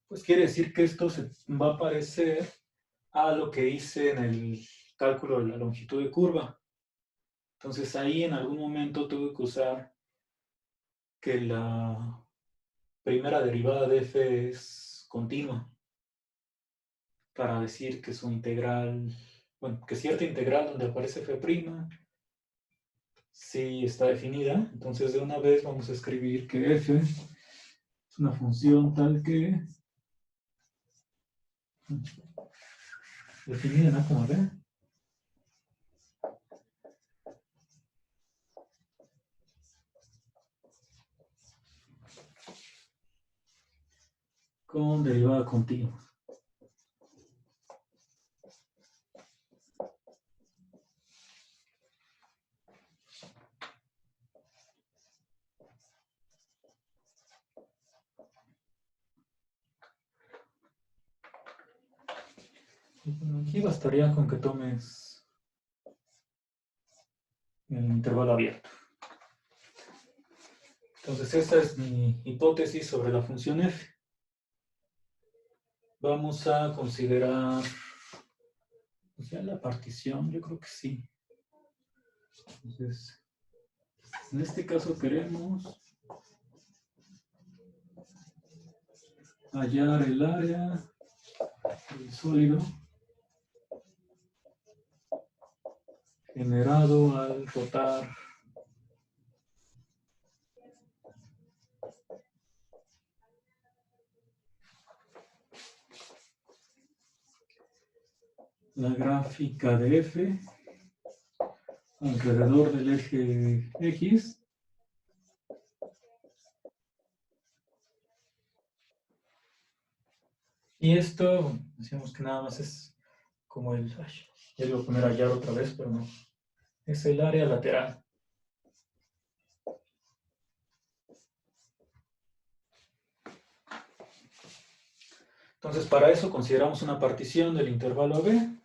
pues quiere decir que esto se va a parecer a lo que hice en el cálculo de la longitud de curva. Entonces ahí en algún momento tuve que usar que la primera derivada de f es continua para decir que su integral, bueno, que cierta integral donde aparece f' sí está definida. Entonces de una vez vamos a escribir que f es una función tal que definida, ¿no? Como ver. Con derivada continua. Aquí bastaría con que tomes el intervalo abierto. Entonces esta es mi hipótesis sobre la función f. Vamos a considerar pues ya la partición, yo creo que sí. Entonces, en este caso queremos hallar el área del sólido generado al rotar la gráfica de f alrededor del eje X. Y esto, decíamos que nada más es como el... ya le voy a poner hallar otra vez, pero no. Es el área lateral. Entonces, para eso consideramos una partición del intervalo AB.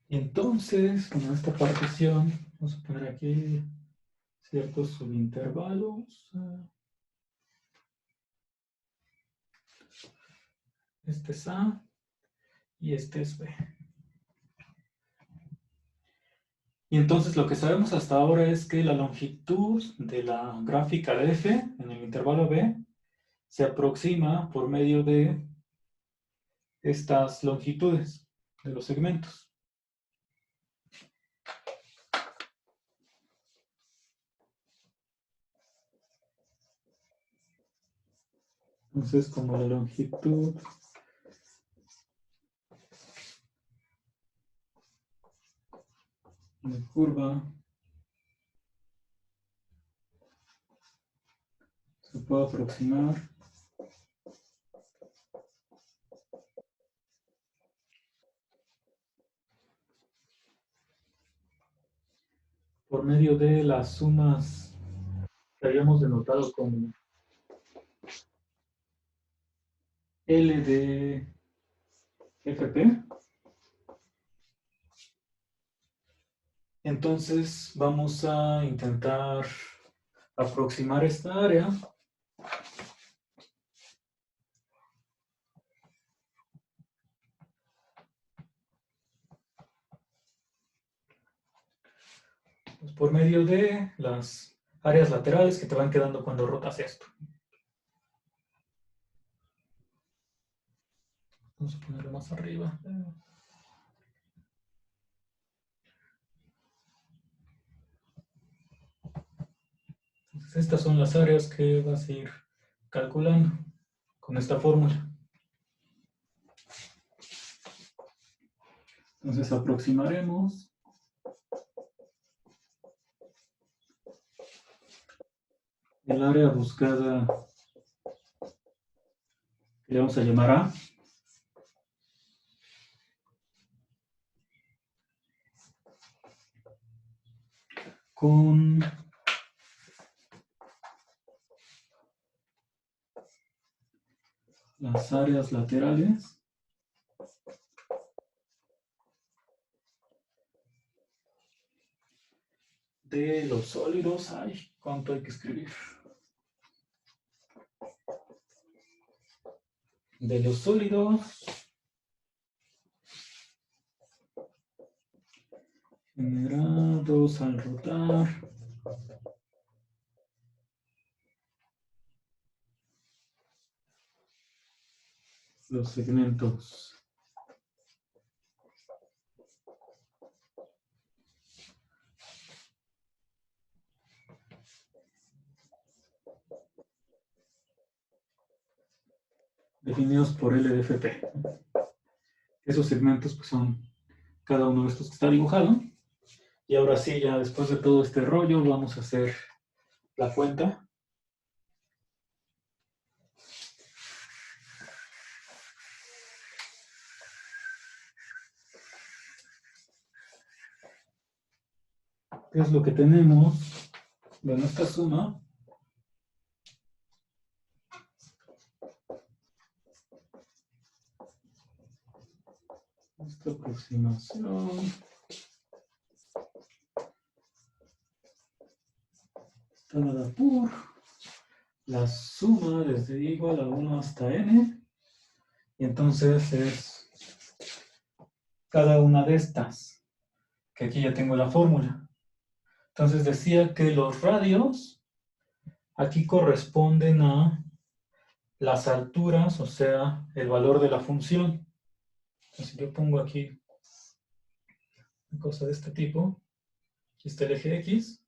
Y entonces, con esta partición, vamos a poner aquí ciertos subintervalos. Este es A y este es B. Y entonces lo que sabemos hasta ahora es que la longitud de la gráfica de f en el intervalo B se aproxima por medio de estas longitudes de los segmentos. Entonces, como la longitud de curva se puede aproximar por medio de las sumas que habíamos denotado como L de FP. Entonces vamos a intentar aproximar esta área pues, por medio de las áreas laterales que te van quedando cuando rotas esto. Vamos a ponerlo más arriba. Entonces, estas son las áreas que vas a ir calculando con esta fórmula. Entonces aproximaremos el área buscada, que le vamos a llamar A, con las áreas laterales de los sólidos. Ay, ¿cuánto hay que escribir? De los sólidos generados al rotar los segmentos definidos por LDFP. Esos segmentos pues, son cada uno de estos que está dibujado. Y ahora sí, ya después de todo este rollo, vamos a hacer la cuenta. ¿Qué es lo que tenemos de nuestra suma? Esta aproximación está dada por la suma desde igual a 1 hasta n. Y entonces es cada una de estas, que aquí ya tengo la fórmula. Entonces decía que los radios aquí corresponden a las alturas, o sea, el valor de la función. Entonces yo pongo aquí una cosa de este tipo. Aquí está el eje X.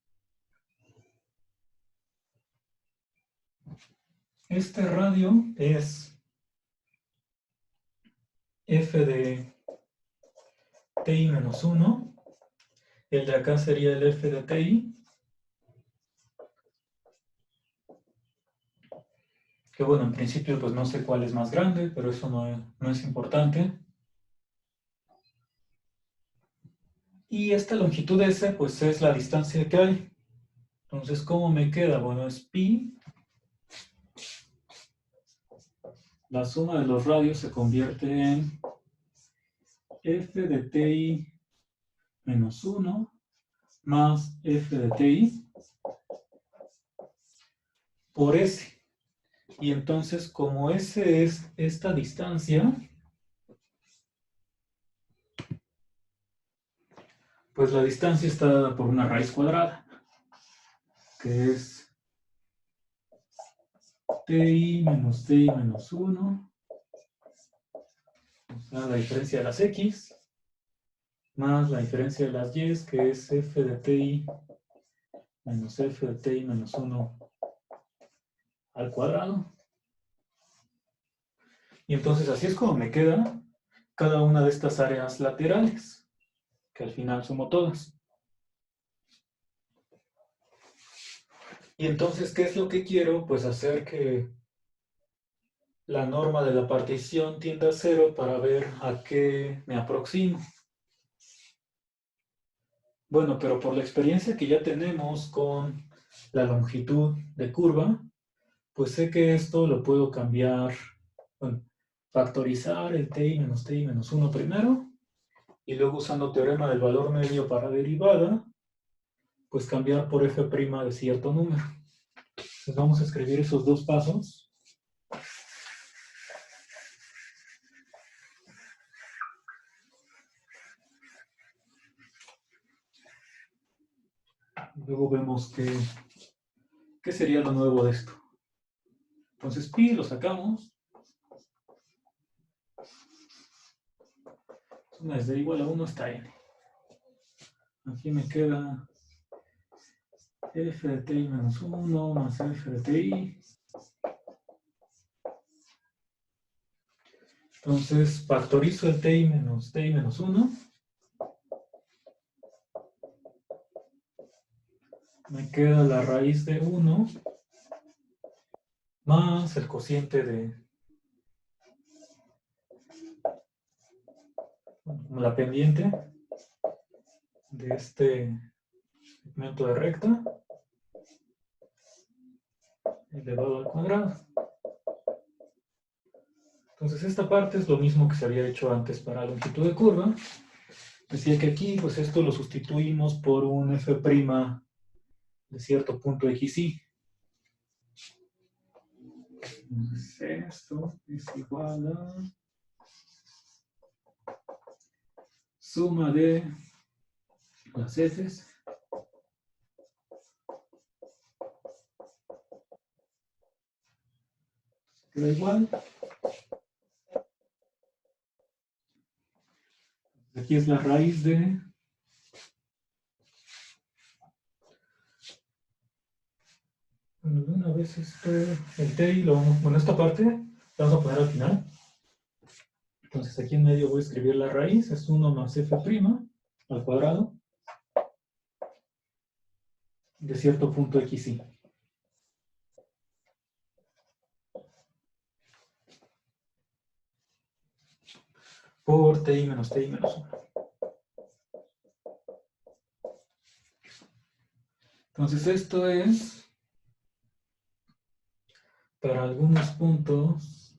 Este radio es f de ti menos 1. El de acá sería el f de ti. Que bueno, en principio pues no sé cuál es más grande, pero eso no es importante. Y esta longitud S pues es la distancia que hay. Entonces, ¿cómo me queda? Bueno, es pi. La suma de los radios se convierte en f de ti menos 1 más f de ti por S. Y entonces, como S es esta distancia, pues la distancia está dada por una raíz cuadrada, que es ti menos 1, o sea, la diferencia de las x, más la diferencia de las y, que es f de ti menos f de ti menos 1 al cuadrado. Y entonces así es como me queda cada una de estas áreas laterales, que al final sumo todas. Y entonces, ¿qué es lo que quiero? Pues hacer que la norma de la partición tienda a 0 para ver a qué me aproximo. Bueno, pero por la experiencia que ya tenemos con la longitud de curva, pues sé que esto lo puedo cambiar, bueno, factorizar el ti menos 1 primero, y luego usando teorema del valor medio para derivada, pues cambiar por f' de cierto número. Entonces vamos a escribir esos dos pasos. Luego vemos qué sería lo nuevo de esto. Entonces pi lo sacamos. Suma desde igual a 1 hasta n. Aquí me queda f de ti menos 1 más f de ti. Entonces, factorizo el ti menos 1. Me queda la raíz de 1 más el cociente de la pendiente de este segmento de recta elevado al cuadrado. Entonces esta parte es lo mismo que se había hecho antes para la longitud de curva. Decía que aquí, pues esto lo sustituimos por un f' de cierto punto xy. Entonces esto es igual a suma de las f's queda igual. Aquí es la raíz de una vez el t, bueno, esta parte la vamos a poner al final. Entonces aquí en medio voy a escribir la raíz, es 1 más f' al cuadrado de cierto punto xy. Por ti menos 1. Entonces esto es para algunos puntos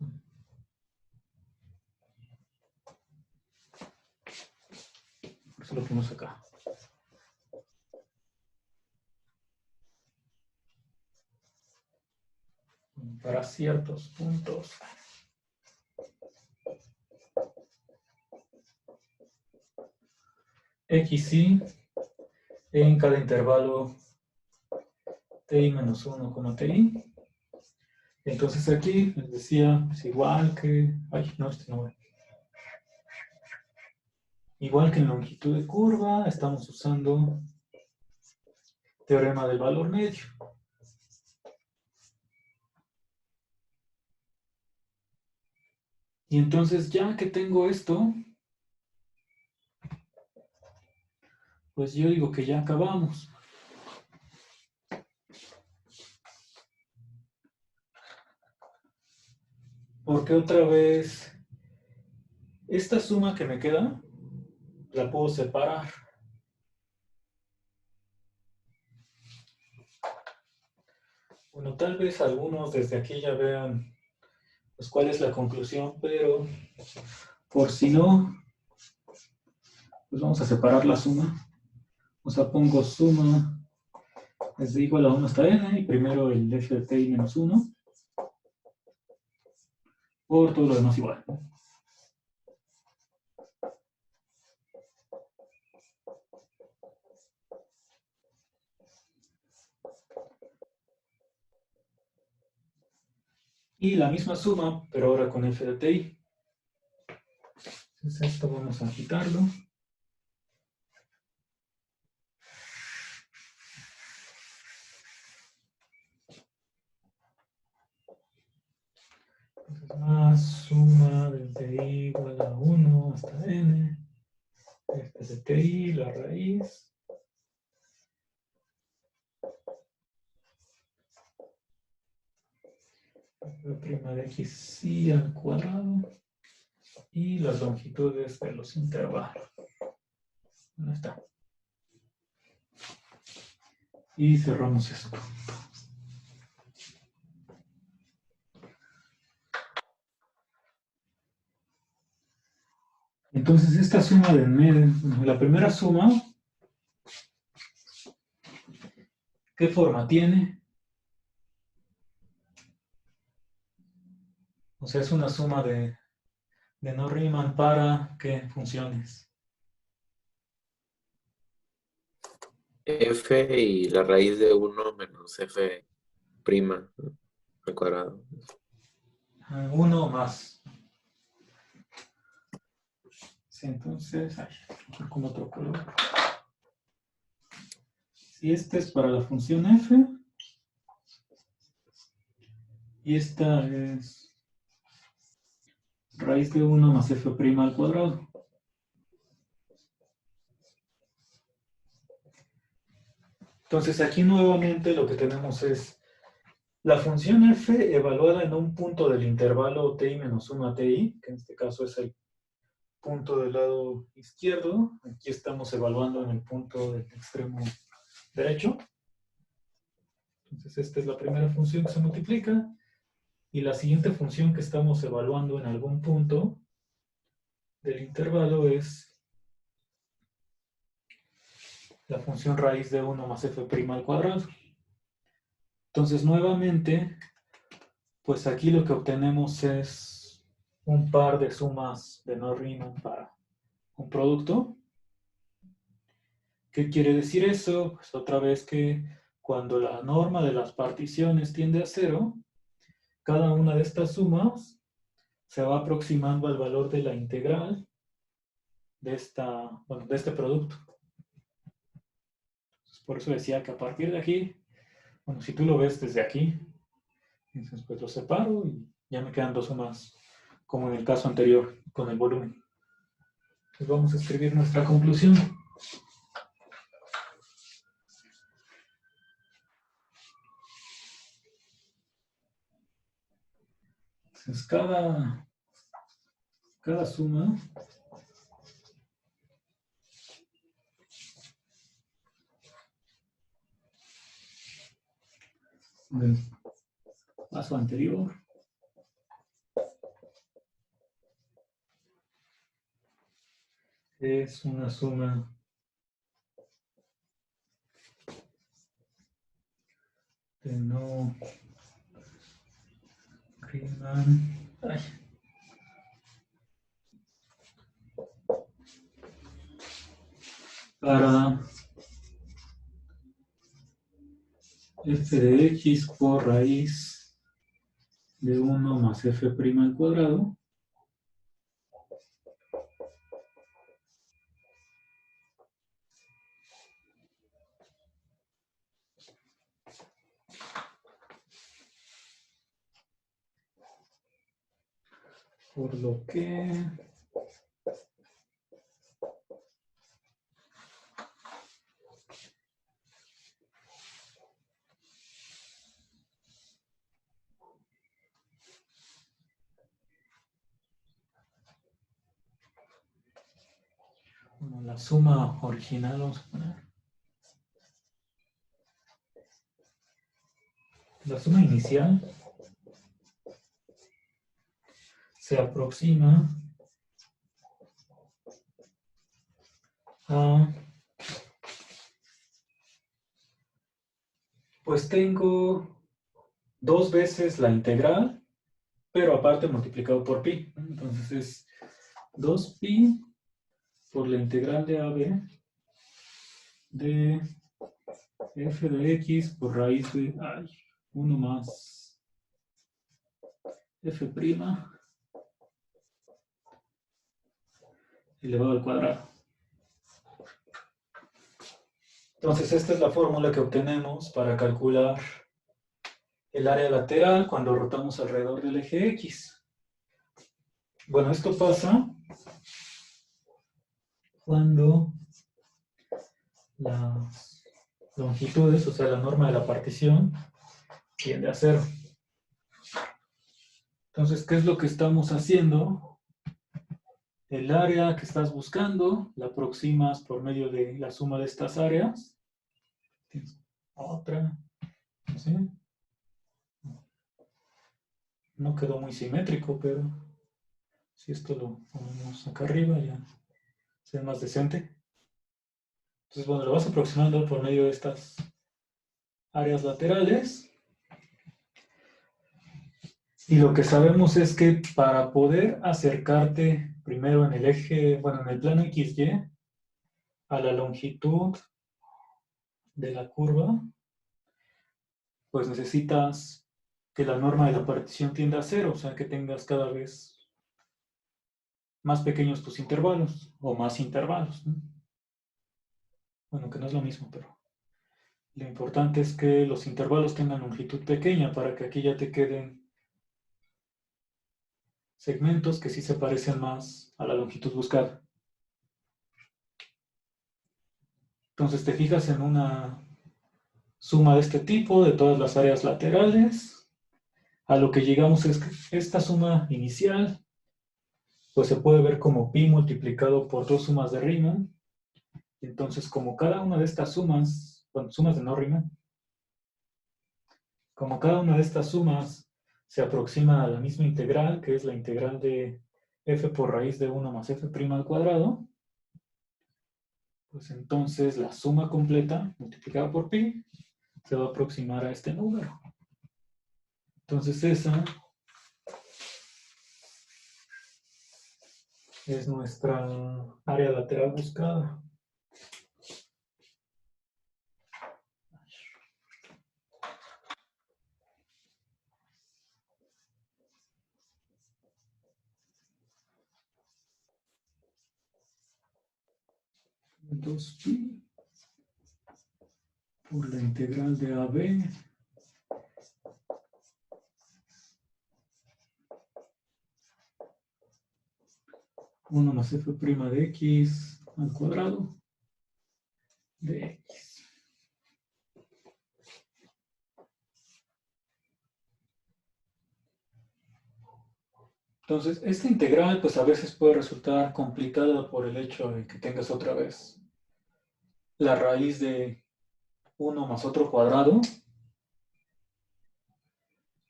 por eso lo ponemos acá. Para ciertos puntos xy en cada intervalo ti menos 1, ti. Entonces aquí les decía, es igual que, igual que en longitud de curva, estamos usando teorema del valor medio. Y entonces ya que tengo esto, pues yo digo que ya acabamos. Porque otra vez, esta suma que me queda, la puedo separar. Bueno, tal vez algunos desde aquí ya vean pues cuál es la conclusión, pero por si no, pues vamos a separar la suma. O sea, pongo suma desde igual a 1 hasta n, y primero el f de ti menos 1, por todo lo demás igual. Y la misma suma, pero ahora con f de ti. Entonces esto vamos a quitarlo. Entonces más suma desde igual a 1 hasta n, f de ti, la raíz. F' de xy al cuadrado. Y las longitudes de los intervalos. ¿Dónde está? Y cerramos esto. Entonces esta suma de medio, la primera suma, ¿qué forma tiene? O sea, es una suma de no Riemann para ¿qué funciones? F y la raíz de 1 menos f' al cuadrado. 1 más. Sí, entonces, con otro color. Si este es para la función f, y esta es raíz de 1 más f' al cuadrado. Entonces aquí nuevamente lo que tenemos es la función f evaluada en un punto del intervalo ti menos 1 a ti, que en este caso es el punto del lado izquierdo. Aquí estamos evaluando en el punto del extremo derecho. Entonces esta es la primera función que se multiplica. Y la siguiente función que estamos evaluando en algún punto del intervalo es la función raíz de 1 más f' al cuadrado. Entonces nuevamente, pues aquí lo que obtenemos es un par de sumas de no-Riemann para un producto. ¿Qué quiere decir eso? Pues otra vez que cuando la norma de las particiones tiende a 0, cada una de estas sumas se va aproximando al valor de la integral de este producto. Entonces, por eso decía que a partir de aquí, bueno, si tú lo ves desde aquí, entonces pues lo separo y ya me quedan dos sumas, como en el caso anterior, con el volumen. Entonces vamos a escribir nuestra conclusión. Entonces cada suma del paso anterior es una suma de no Riemann para f de x por raíz de 1 más f' al cuadrado por lo que bueno, la suma original, vamos a poner la suma inicial se aproxima a, pues tengo dos veces la integral, pero aparte multiplicado por pi. Entonces es 2pi por la integral de AB de f de x por raíz de 1 más f' elevado al cuadrado. Entonces esta es la fórmula que obtenemos para calcular el área lateral cuando rotamos alrededor del eje X. Bueno, esto pasa cuando las longitudes, o sea, la norma de la partición, tiende a 0. Entonces, ¿qué es lo que estamos haciendo? El área que estás buscando la aproximas por medio de la suma de estas áreas. Tienes otra, ¿sí? No quedó muy simétrico, pero si esto lo ponemos acá arriba ya se ve más decente. Entonces, bueno, lo vas aproximando por medio de estas áreas laterales. Y lo que sabemos es que para poder acercarte primero en el eje, bueno, en el plano XY, a la longitud de la curva, pues necesitas que la norma de la partición tienda a 0, o sea, que tengas cada vez más pequeños tus intervalos, o más intervalos, ¿no? Bueno, que no es lo mismo, pero lo importante es que los intervalos tengan longitud pequeña para que aquí ya te queden segmentos que sí se parecen más a la longitud buscada. Entonces te fijas en una suma de este tipo, de todas las áreas laterales. A lo que llegamos es que esta suma inicial, pues se puede ver como pi multiplicado por dos sumas de Riemann. Entonces, como cada una de estas sumas, bueno, sumas de no Riemann, como cada una de estas sumas se aproxima a la misma integral, que es la integral de f por raíz de 1 más f' al cuadrado, pues entonces la suma completa multiplicada por pi se va a aproximar a este número. Entonces esa es nuestra área lateral buscada. Entonces pi por la integral de AB uno más f' de x al cuadrado de x. Entonces, esta integral pues a veces puede resultar complicada por el hecho de que tengas otra vez la raíz de 1 más otro cuadrado,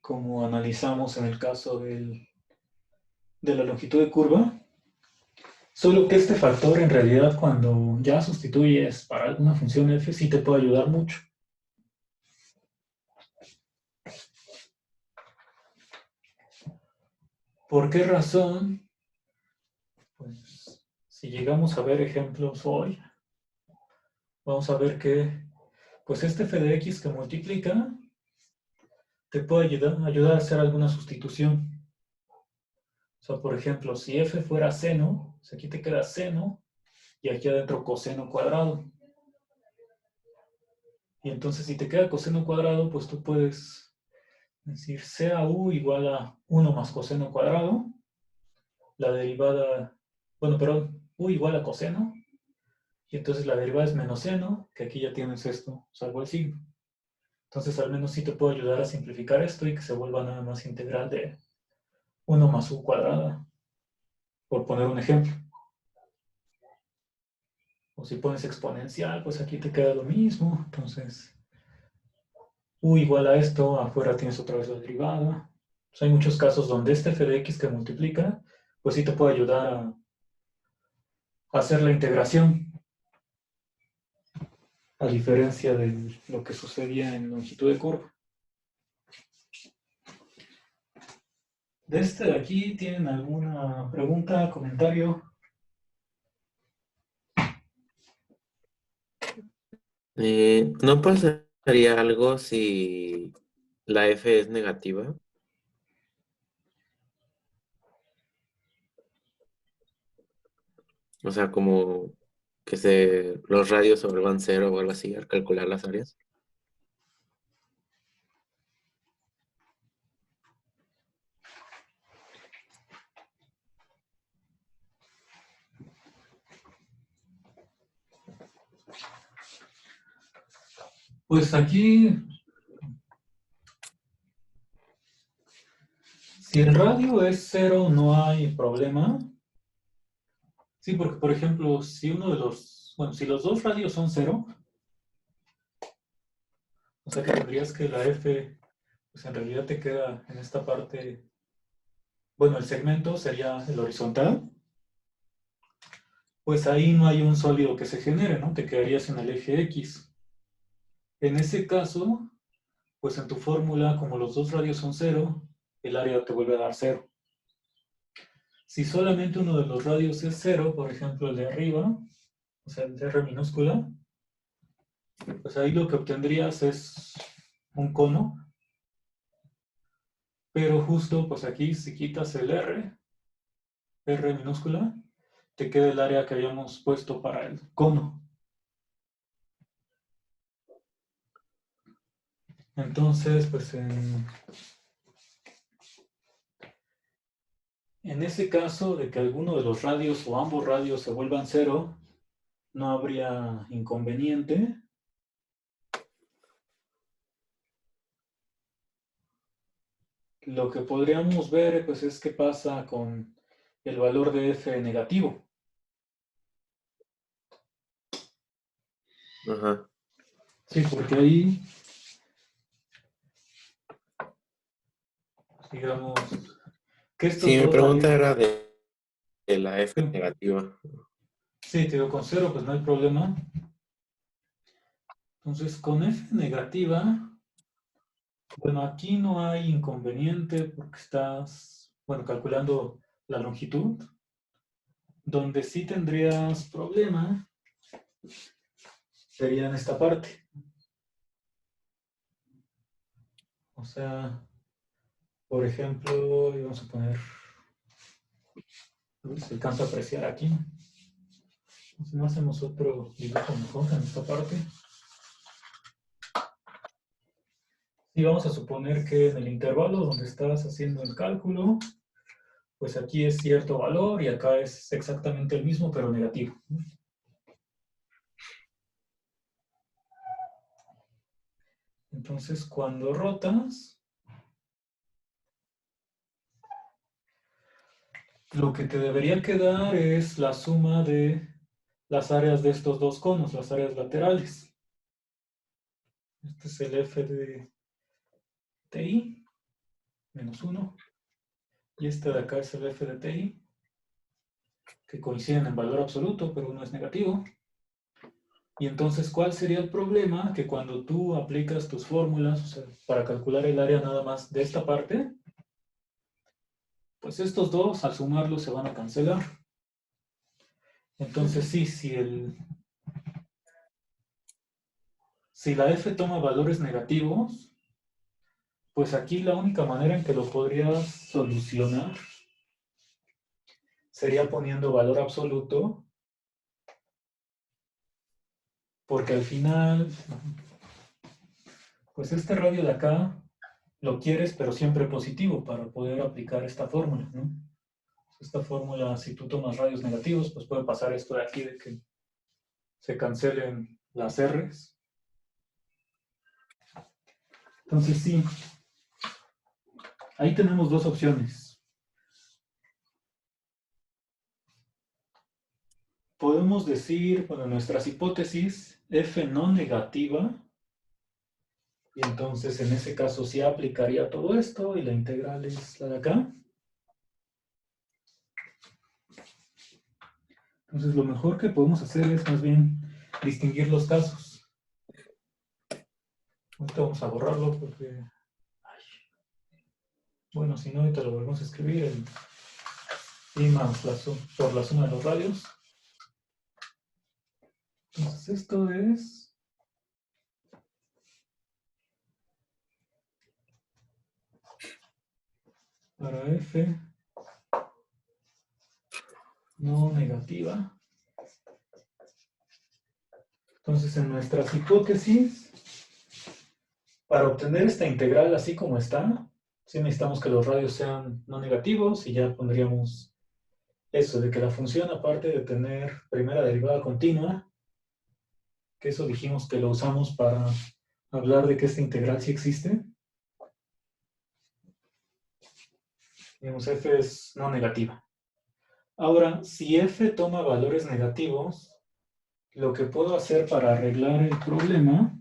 como analizamos en el caso de la longitud de curva. Solo que este factor en realidad cuando ya sustituyes para alguna función f sí te puede ayudar mucho. ¿Por qué razón? Pues si llegamos a ver ejemplos hoy, vamos a ver que pues este f de x que multiplica te puede ayudar a hacer alguna sustitución. O sea, por ejemplo, si f fuera seno, pues aquí te queda seno y aquí adentro coseno cuadrado. Y entonces si te queda coseno cuadrado, pues tú puedes decir sea u igual a 1 más coseno cuadrado. La derivada, bueno, perdón, u igual a coseno. Y entonces la derivada es menos seno, que aquí ya tienes esto, salvo el signo. Entonces al menos sí te puedo ayudar a simplificar esto y que se vuelva nada más integral de 1 más u cuadrada, por poner un ejemplo. O si pones exponencial, pues aquí te queda lo mismo. Entonces, u igual a esto, afuera tienes otra vez la derivada. Hay muchos casos donde este f de x que multiplica, pues sí te puede ayudar a hacer la integración, a diferencia de lo que sucedía en longitud de curva. De este de aquí, ¿tienen alguna pregunta, comentario? ¿No pasaría algo si la F es negativa? O sea, como que los radios se vuelvan cero o algo así al calcular las áreas. Pues aquí, si el radio es cero, no hay problema. Sí, porque por ejemplo, si uno de los, bueno, si los dos radios son cero, o sea que tendrías que la F, pues en realidad te queda en esta parte, bueno, el segmento sería el horizontal, pues ahí no hay un sólido que se genere, ¿no? Te quedarías en el eje X. En ese caso, pues en tu fórmula, como los dos radios son cero, el área te vuelve a dar cero. Si solamente uno de los radios es cero, por ejemplo el de arriba, o sea el de R minúscula, pues ahí lo que obtendrías es un cono, pero justo pues aquí si quitas el R R minúscula, te queda el área que habíamos puesto para el cono. Entonces, pues en ese caso de que alguno de los radios o ambos radios se vuelvan 0, no habría inconveniente. Lo que podríamos ver, pues, es qué pasa con el valor de F negativo. Ajá. Sí, porque ahí, digamos, que estos Sí, mi dos pregunta radios... era de la F negativa. Sí, te digo, con 0 pues no hay problema. Entonces, con F negativa, bueno, aquí no hay inconveniente porque estás, bueno, calculando la longitud. Donde sí tendrías problema sería en esta parte. O sea, por ejemplo, vamos a poner, a ver si se alcanza a apreciar aquí. Si no hacemos otro dibujo mejor en esta parte. Y vamos a suponer que en el intervalo donde estás haciendo el cálculo, pues aquí es cierto valor y acá es exactamente el mismo, pero negativo. Entonces, cuando rotas, lo que te debería quedar es la suma de las áreas de estos dos conos, las áreas laterales. Este es el F de TI, menos 1. Y este de acá es el F de TI, que coinciden en valor absoluto, pero uno es negativo. Y entonces, ¿cuál sería el problema? Que cuando tú aplicas tus fórmulas, o sea, para calcular el área nada más de esta parte, pues estos dos, al sumarlos, se van a cancelar. Entonces, sí, si la F toma valores negativos, pues aquí la única manera en que lo podrías solucionar sería poniendo valor absoluto, porque al final, pues este radio de acá lo quieres, pero siempre positivo para poder aplicar esta fórmula, ¿no? Esta fórmula, si tú tomas radios negativos, pues puede pasar esto de aquí, de que se cancelen las R's. Entonces sí, ahí tenemos dos opciones. Podemos decir, bueno, nuestras hipótesis, F no negativa, y entonces en ese caso sí aplicaría todo esto, y la integral es la de acá. Entonces lo mejor que podemos hacer es más bien distinguir los casos. Ahorita vamos a borrarlo porque... Bueno, si no, ahorita lo volvemos a escribir. El prima por la suma de los radios. Entonces esto es... para F no negativa. Entonces en nuestras hipótesis, para obtener esta integral así como está, sí necesitamos que los radios sean no negativos y ya pondríamos eso, de que la función, aparte de tener primera derivada continua, que eso dijimos que lo usamos para hablar de que esta integral sí existe. Digamos, f es no negativa. Ahora, si f toma valores negativos, lo que puedo hacer para arreglar el problema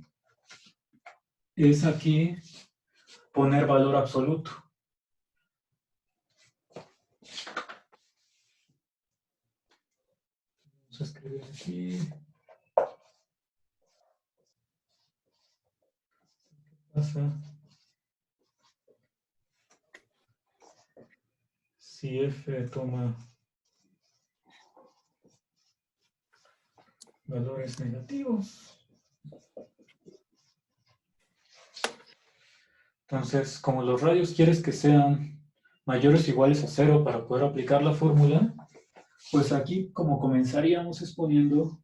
es aquí poner valor absoluto. Vamos a escribir aquí. ¿Qué pasa si f toma valores negativos? Entonces, como los radios quieres que sean mayores o iguales a 0 para poder aplicar la fórmula, pues aquí como comenzaríamos es poniendo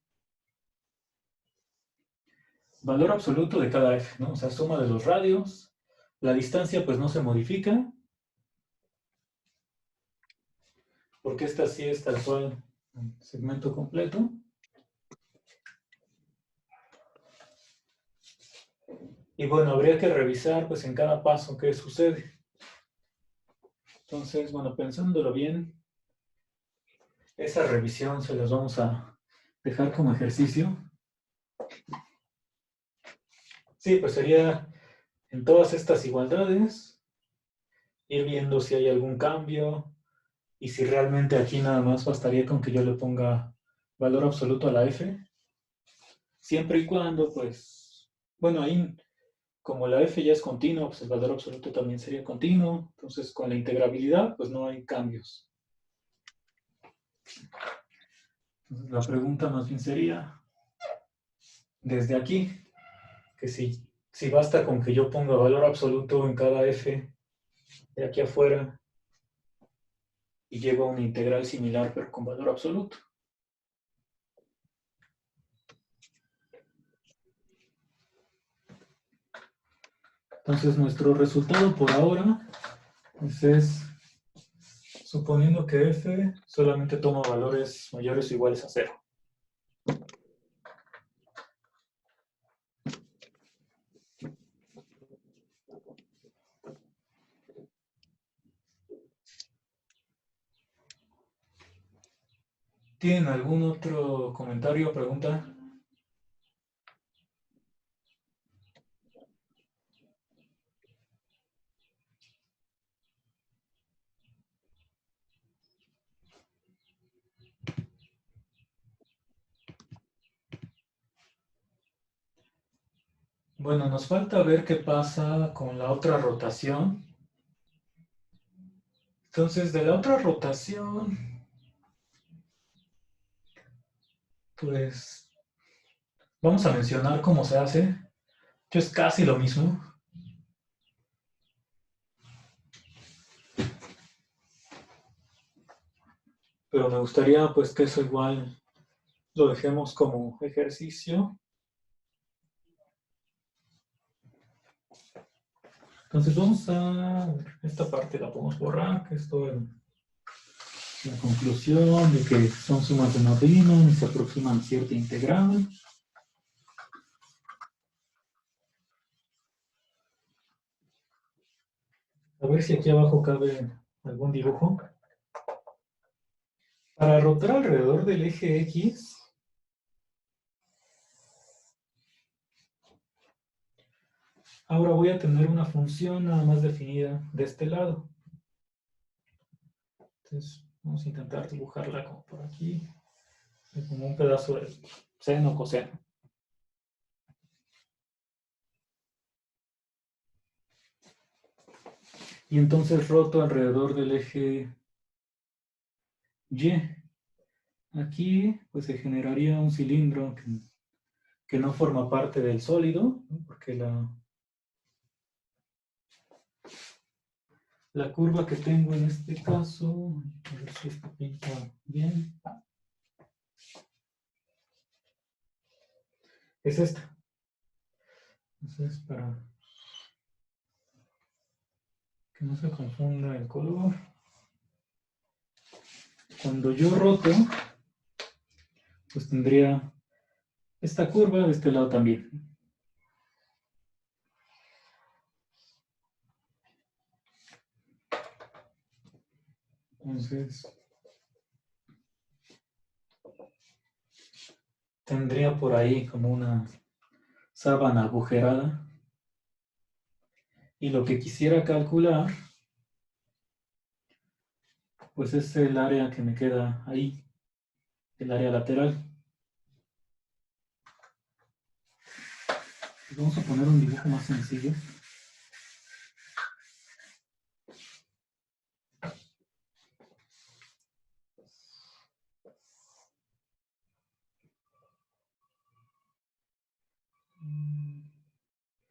valor absoluto de cada f, ¿no? O sea, suma de los radios, la distancia pues no se modifica, porque esta sí es tal cual un segmento completo. Y bueno, habría que revisar pues en cada paso qué sucede. Entonces, bueno, pensándolo bien, esa revisión se las vamos a dejar como ejercicio. Sí, pues sería en todas estas igualdades, ir viendo si hay algún cambio y si realmente aquí nada más bastaría con que yo le ponga valor absoluto a la f, siempre y cuando, pues, bueno, ahí como la f ya es continua, pues el valor absoluto también sería continuo, entonces con la integrabilidad, pues no hay cambios. Entonces la pregunta más bien sería, desde aquí, que si basta con que yo ponga valor absoluto en cada f de aquí afuera y llevo una integral similar pero con valor absoluto. Entonces nuestro resultado por ahora pues es, suponiendo que f solamente toma valores mayores o iguales a 0. ¿Tienen algún otro comentario o pregunta? Bueno, nos falta ver qué pasa con la otra rotación. Entonces, de la otra rotación, pues vamos a mencionar cómo se hace. Que es casi lo mismo. Pero me gustaría pues que eso igual lo dejemos como ejercicio. Entonces vamos a... Esta parte la podemos borrar, que esto es la conclusión de que son sumas de Riemann y se aproximan a cierta integral. A ver si aquí abajo cabe algún dibujo. Para rotar alrededor del eje X, ahora voy a tener una función nada más definida de este lado. Entonces vamos a intentar dibujarla como por aquí, como un pedazo de seno o coseno. Y entonces roto alrededor del eje Y. Aquí pues se generaría un cilindro que no forma parte del sólido, ¿no? Porque la curva que tengo en este caso, a ver si esto pinta bien, es esta. Entonces, para que no se confunda el color, cuando yo roto, pues tendría esta curva de este lado también. Entonces, tendría por ahí como una sábana agujerada. Y lo que quisiera calcular, pues es el área que me queda ahí, el área lateral. Vamos a poner un dibujo más sencillo.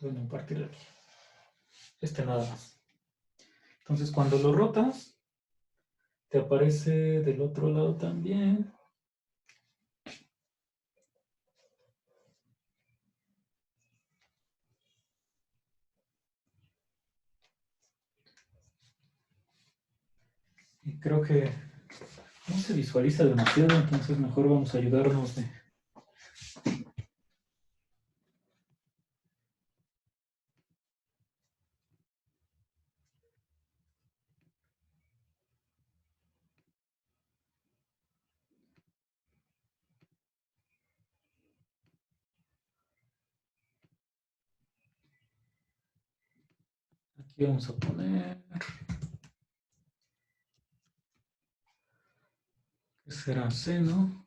Bueno, a partir de aquí. Este nada más. Entonces, cuando lo rotas, te aparece del otro lado también. Y creo que no se visualiza demasiado, entonces mejor vamos a ayudarnos de... Aquí vamos a poner... ¿Qué será? Seno.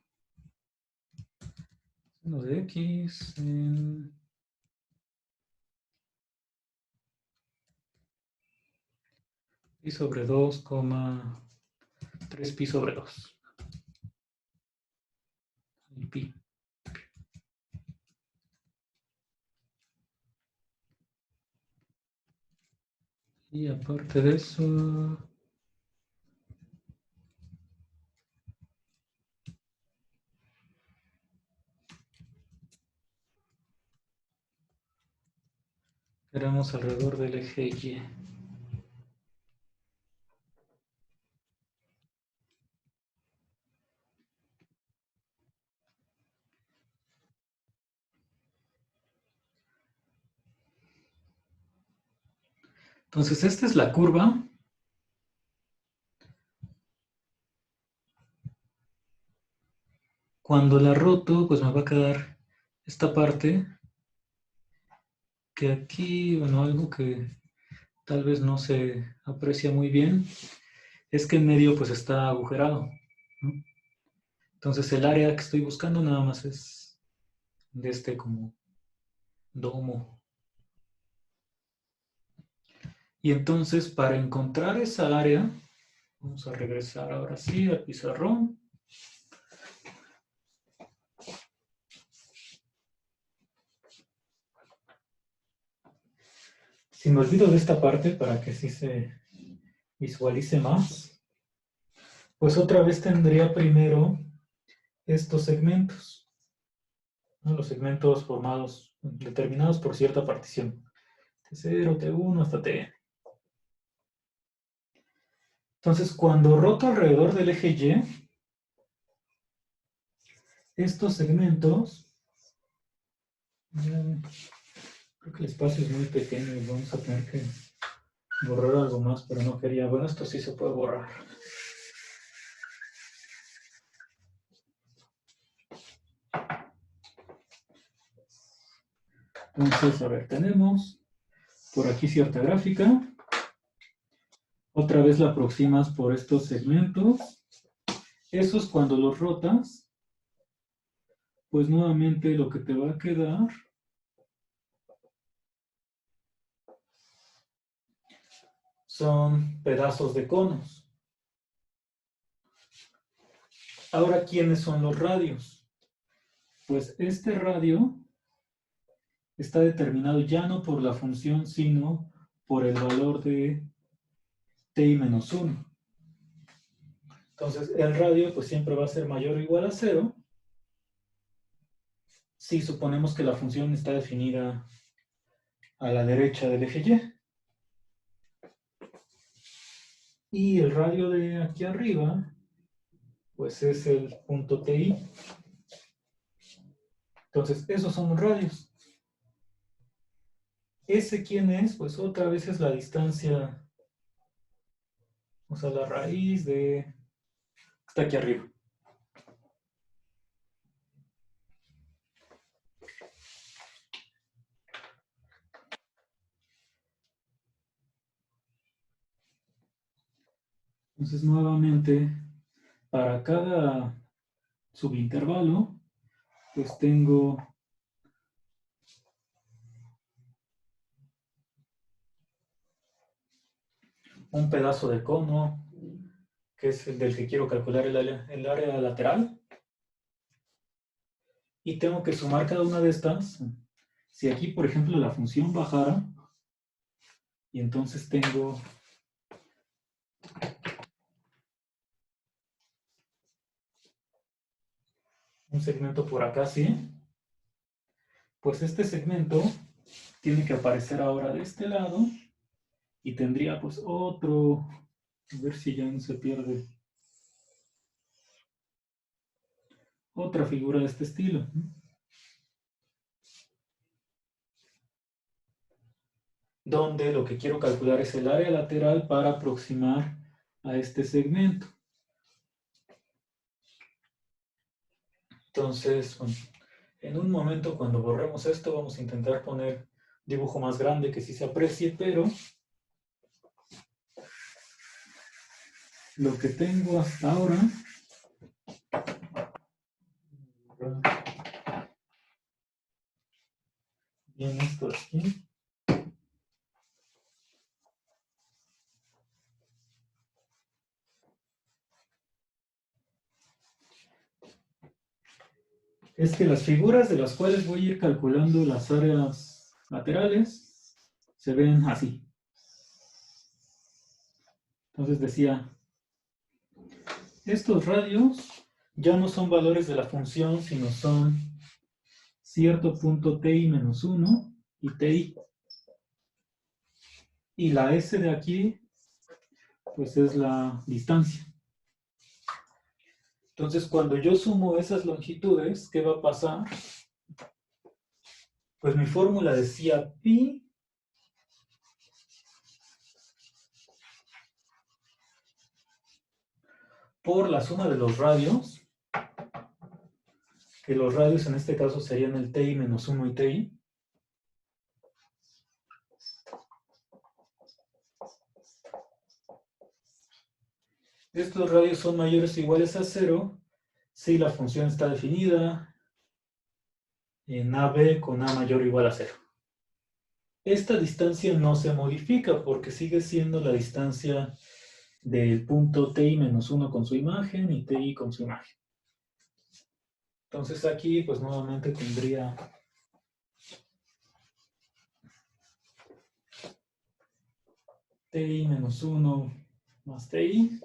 Seno de X en... pi sobre 2, 3 pi sobre 2. Y pi. Y aparte de eso... queremos alrededor del eje Y. Entonces, esta es la curva. Cuando la roto, pues me va a quedar esta parte, que aquí, bueno, algo que tal vez no se aprecia muy bien, es que en medio pues está agujerado, ¿no? Entonces el área que estoy buscando nada más es de este como domo. Y entonces para encontrar esa área, vamos a regresar ahora sí al pizarrón. Si me olvido de esta parte para que sí se visualice más, pues otra vez tendría primero estos segmentos, ¿no? Los segmentos formados, determinados por cierta partición. T0, T1 hasta Tn. Entonces, cuando roto alrededor del eje Y, estos segmentos, creo que el espacio es muy pequeño y vamos a tener que borrar algo más, pero no quería. Bueno, esto sí se puede borrar. Entonces, a ver, tenemos por aquí cierta gráfica. Otra vez la aproximas por estos segmentos. Esos cuando los rotas, pues nuevamente lo que te va a quedar son pedazos de conos. Ahora, ¿quiénes son los radios? Pues este radio está determinado ya no por la función, sino por el valor de ti menos 1. Entonces, el radio pues siempre va a ser mayor o igual a 0 si suponemos que la función está definida a la derecha del eje Y. Y el radio de aquí arriba pues es el punto TI. Entonces, esos son los radios. ¿Ese quién es? Pues otra vez es la distancia, o sea, la raíz de... está aquí arriba. Entonces, nuevamente, para cada subintervalo, pues tengo un pedazo de cono, que es el del que quiero calcular el área lateral. Y tengo que sumar cada una de estas. Si aquí, por ejemplo, la función bajara, y entonces tengo un segmento por acá, ¿sí? Pues este segmento tiene que aparecer ahora de este lado y tendría pues otro, a ver si ya no se pierde, otra figura de este estilo, ¿no? Donde lo que quiero calcular es el área lateral para aproximar a este segmento. Entonces, bueno, en un momento cuando borremos esto vamos a intentar poner dibujo más grande que sí se aprecie, pero lo que tengo hasta ahora, bien esto aquí, es que las figuras de las cuales voy a ir calculando las áreas laterales se ven así. Entonces decía, estos radios ya no son valores de la función, sino son cierto punto ti menos 1 y ti. Y la S de aquí, pues es la distancia. Entonces, cuando yo sumo esas longitudes, ¿qué va a pasar? Pues mi fórmula decía pi por la suma de los radios, que los radios en este caso serían el ti menos 1 y ti. Estos radios son mayores o iguales a 0 si la función está definida en AB con A mayor o igual a 0. Esta distancia no se modifica porque sigue siendo la distancia del punto ti menos 1 con su imagen y ti con su imagen. Entonces aquí pues nuevamente tendría ti menos 1 más ti.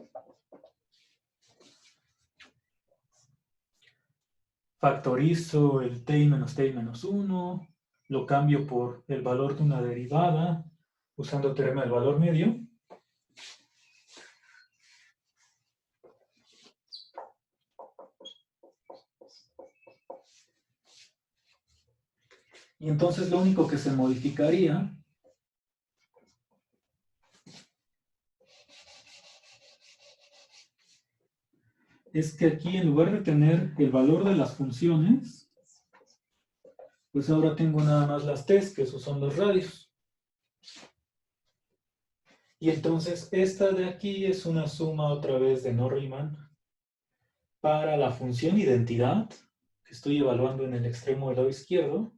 Factorizo el ti menos 1, lo cambio por el valor de una derivada usando el teorema del valor medio. Y entonces lo único que se modificaría es que aquí en lugar de tener el valor de las funciones, pues ahora tengo nada más las t's, que esos son los radios. Y entonces esta de aquí es una suma otra vez de no-Riemann para la función identidad, que estoy evaluando en el extremo del lado izquierdo,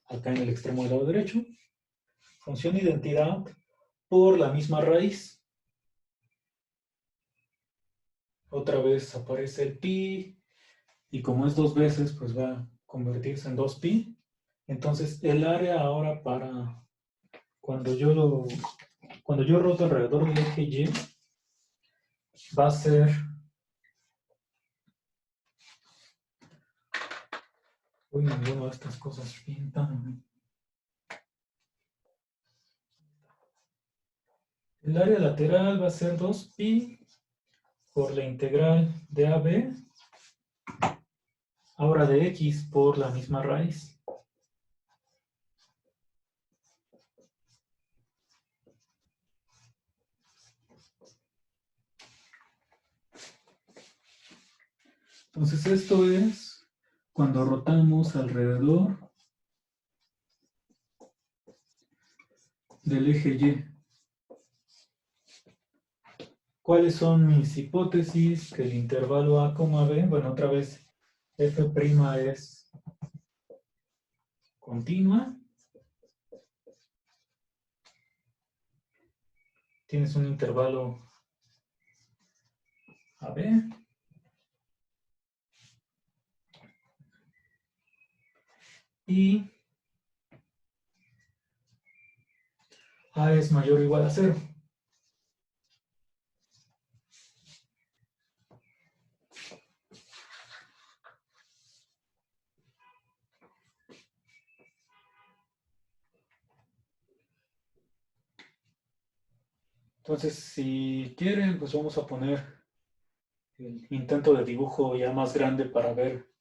acá en el extremo del lado derecho. Función identidad por la misma raíz. Otra vez aparece el pi, y como es 2 veces, pues va a convertirse en 2pi. Entonces el área ahora para cuando yo roto alrededor del eje Y va a ser ninguno de estas cosas pintan. El área lateral va a ser 2pi por la integral de AB, ahora de x por la misma raíz. Entonces esto es cuando rotamos alrededor del eje Y. ¿Cuáles son mis hipótesis? Que el intervalo A, B, bueno, otra vez, f' es continua. Tienes un intervalo AB. Y A es mayor o igual a 0. Entonces, si quieren, pues vamos a poner el intento de dibujo ya más grande para ver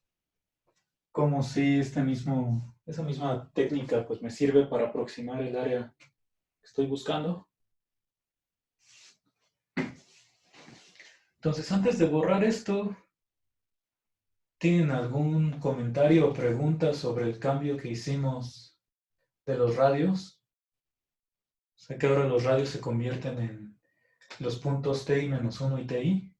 cómo si esa misma técnica pues me sirve para aproximar el área que estoy buscando. Entonces, antes de borrar esto, ¿tienen algún comentario o pregunta sobre el cambio que hicimos de los radios? O sea que ahora los radios se convierten en los puntos TI-1 y TI.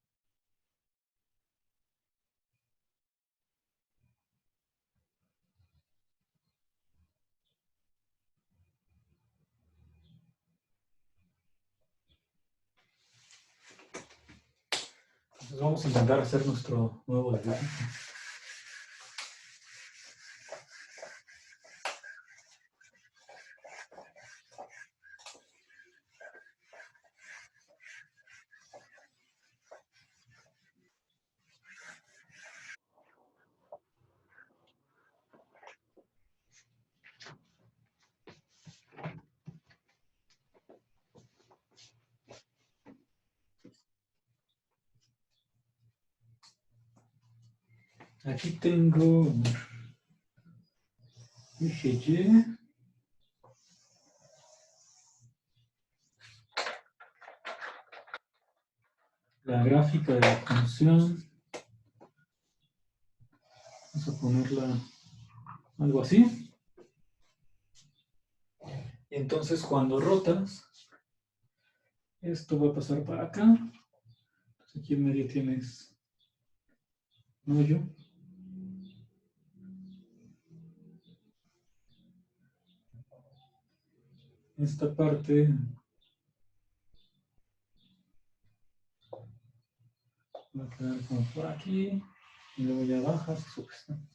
Entonces vamos a intentar hacer nuestro nuevo dibujo. Aquí tengo eje Y, la gráfica de la función. Vamos a ponerla algo así. Y entonces cuando rotas, esto va a pasar para acá. Entonces aquí en medio tienes un hoyo. Esta parte va a quedar como por aquí. Y luego ya bajas y subes, ¿no?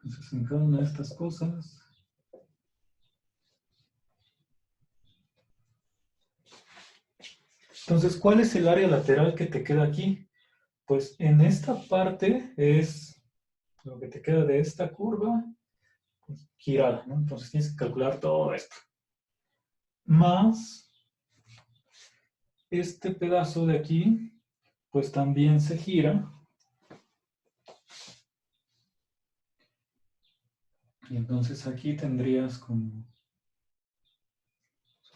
Entonces en cada una de estas cosas. Entonces, ¿cuál es el área lateral que te queda aquí? Pues en esta parte es lo que te queda de esta curva pues, girada, ¿no? Entonces tienes que calcular todo esto. Más este pedazo de aquí, pues también se gira. Y entonces aquí tendrías como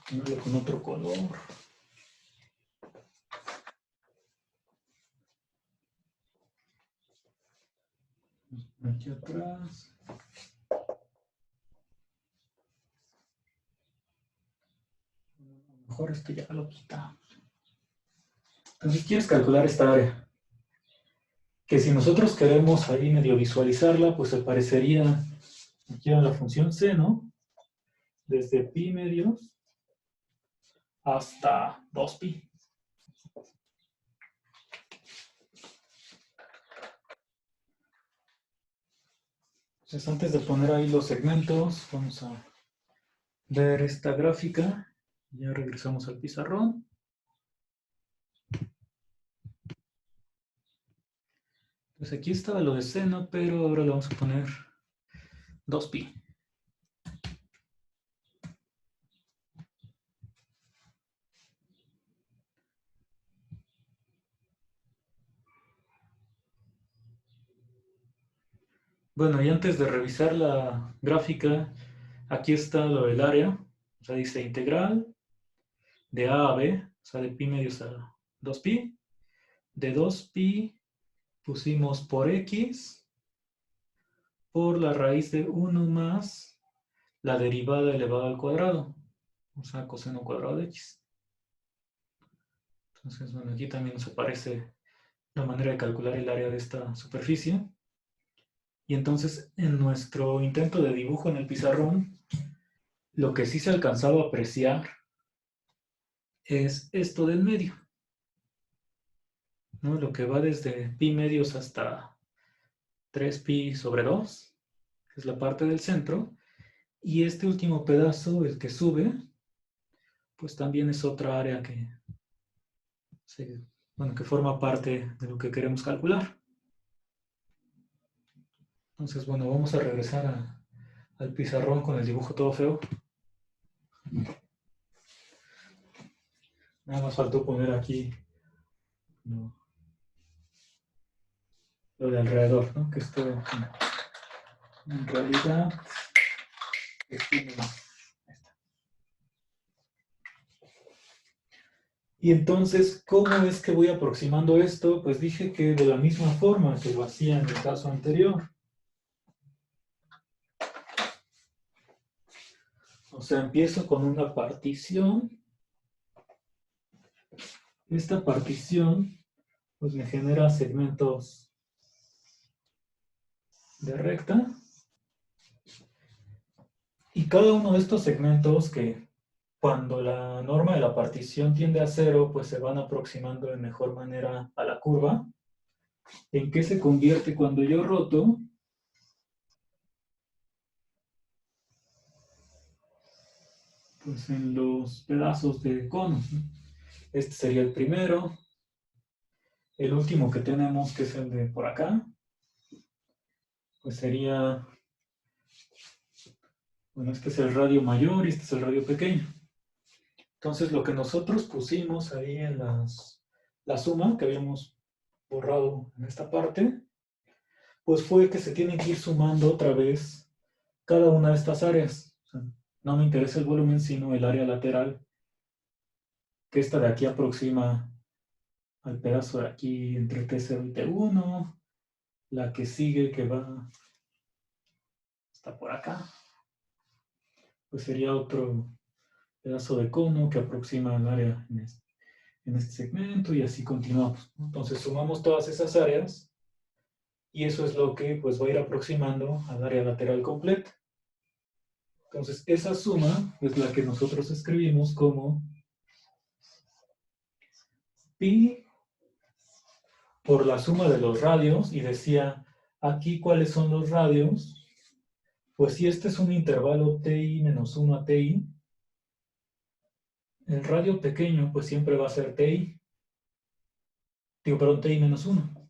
ponerlo con otro color. Aquí atrás. A lo mejor esto ya lo quitamos. Entonces quieres calcular esta área. Que si nosotros queremos ahí medio visualizarla, pues aparecería aquí en la función seno, desde pi medios hasta 2pi. Entonces antes de poner ahí los segmentos, vamos a ver esta gráfica. Ya regresamos al pizarrón. Pues aquí estaba lo de seno, pero ahora le vamos a poner 2pi. Bueno, y antes de revisar la gráfica, aquí está lo del área. O sea, dice integral de a a b, o sea, de pi medios a 2pi. De 2pi pusimos por x por la raíz de 1 más la derivada elevada al cuadrado, o sea, coseno cuadrado de x. Entonces, bueno, aquí también nos aparece la manera de calcular el área de esta superficie. Y entonces, en nuestro intento de dibujo en el pizarrón, lo que sí se alcanzaba a apreciar es esto del medio, ¿no? Lo que va desde pi medios hasta 3pi sobre 2, que es la parte del centro, y este último pedazo, el que sube, pues también es otra área que, bueno, que forma parte de lo que queremos calcular. Entonces, bueno, vamos a regresar al pizarrón con el dibujo todo feo. Nada más faltó poner aquí lo de alrededor, ¿no? Que esto en realidad y entonces, ¿cómo es que voy aproximando esto? Pues dije que de la misma forma que lo hacía en el caso anterior. O sea, empiezo con una partición. Esta partición pues me genera segmentos de recta. Y cada uno de estos segmentos que cuando la norma de la partición tiende a 0, pues se van aproximando de mejor manera a la curva. ¿En qué se convierte cuando yo roto? Pues en los pedazos de conos. Este sería el primero. El último que tenemos, que es el de por acá, pues sería, bueno, este es el radio mayor y este es el radio pequeño. Entonces, lo que nosotros pusimos ahí en la suma que habíamos borrado en esta parte, pues fue que se tienen que ir sumando otra vez cada una de estas áreas. O sea, no me interesa el volumen, sino el área lateral, que esta de aquí aproxima al pedazo de aquí entre T0 y T1, la que sigue que va hasta por acá, pues sería otro pedazo de cono que aproxima al área en este segmento y así continuamos. Entonces sumamos todas esas áreas y eso es lo que pues va a ir aproximando al área lateral completa. Entonces esa suma es la que nosotros escribimos como pi por la suma de los radios y decía aquí cuáles son los radios. Pues si este es un intervalo ti menos 1 a ti, el radio pequeño pues siempre va a ser ti, ti menos 1.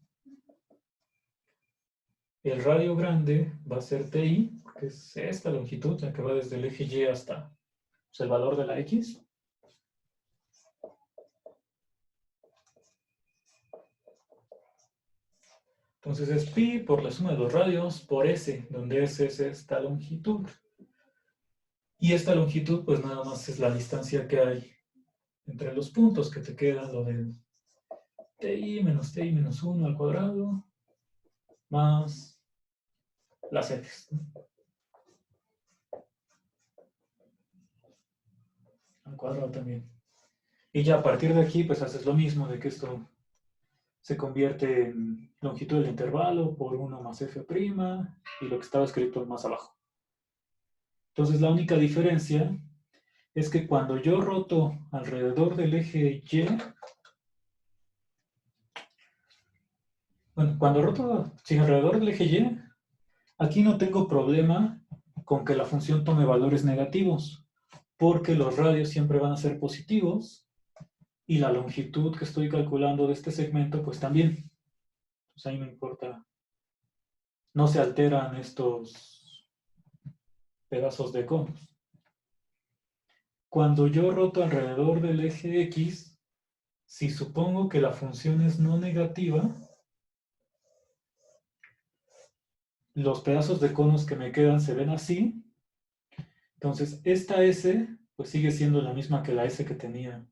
El radio grande va a ser ti, que es esta longitud, la que va desde el eje Y hasta pues, el valor de la X. Entonces es pi por la suma de los radios por S, donde S es esta longitud. Y esta longitud pues nada más es la distancia que hay entre los puntos, que te queda lo del ti menos 1 al cuadrado, más las X, ¿no? Al cuadrado también. Y ya a partir de aquí, pues haces lo mismo, de que esto se convierte en longitud del intervalo por 1 más f' y lo que estaba escrito más abajo. Entonces la única diferencia es que cuando yo roto alrededor del eje Y, bueno, cuando roto alrededor del eje Y, aquí no tengo problema con que la función tome valores negativos, porque los radios siempre van a ser positivos y la longitud que estoy calculando de este segmento, pues también. Pues ahí no importa. No se alteran estos pedazos de conos. Cuando yo roto alrededor del eje X, si supongo que la función es no negativa, los pedazos de conos que me quedan se ven así. Entonces, esta S pues sigue siendo la misma que la S que tenía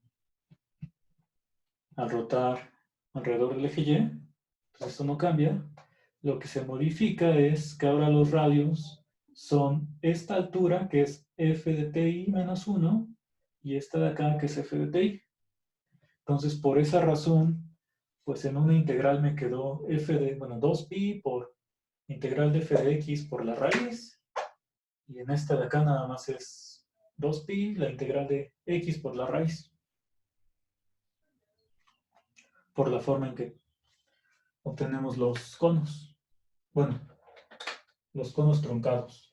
al rotar alrededor del eje Y. Entonces, esto no cambia. Lo que se modifica es que ahora los radios son esta altura, que es f de ti menos 1, y esta de acá, que es f de ti. Entonces, por esa razón, pues en una integral me quedó 2pi por integral de f de x por la raíz, y en esta de acá nada más es 2pi, la integral de x por la raíz, por la forma en que obtenemos los conos. Bueno, los conos truncados.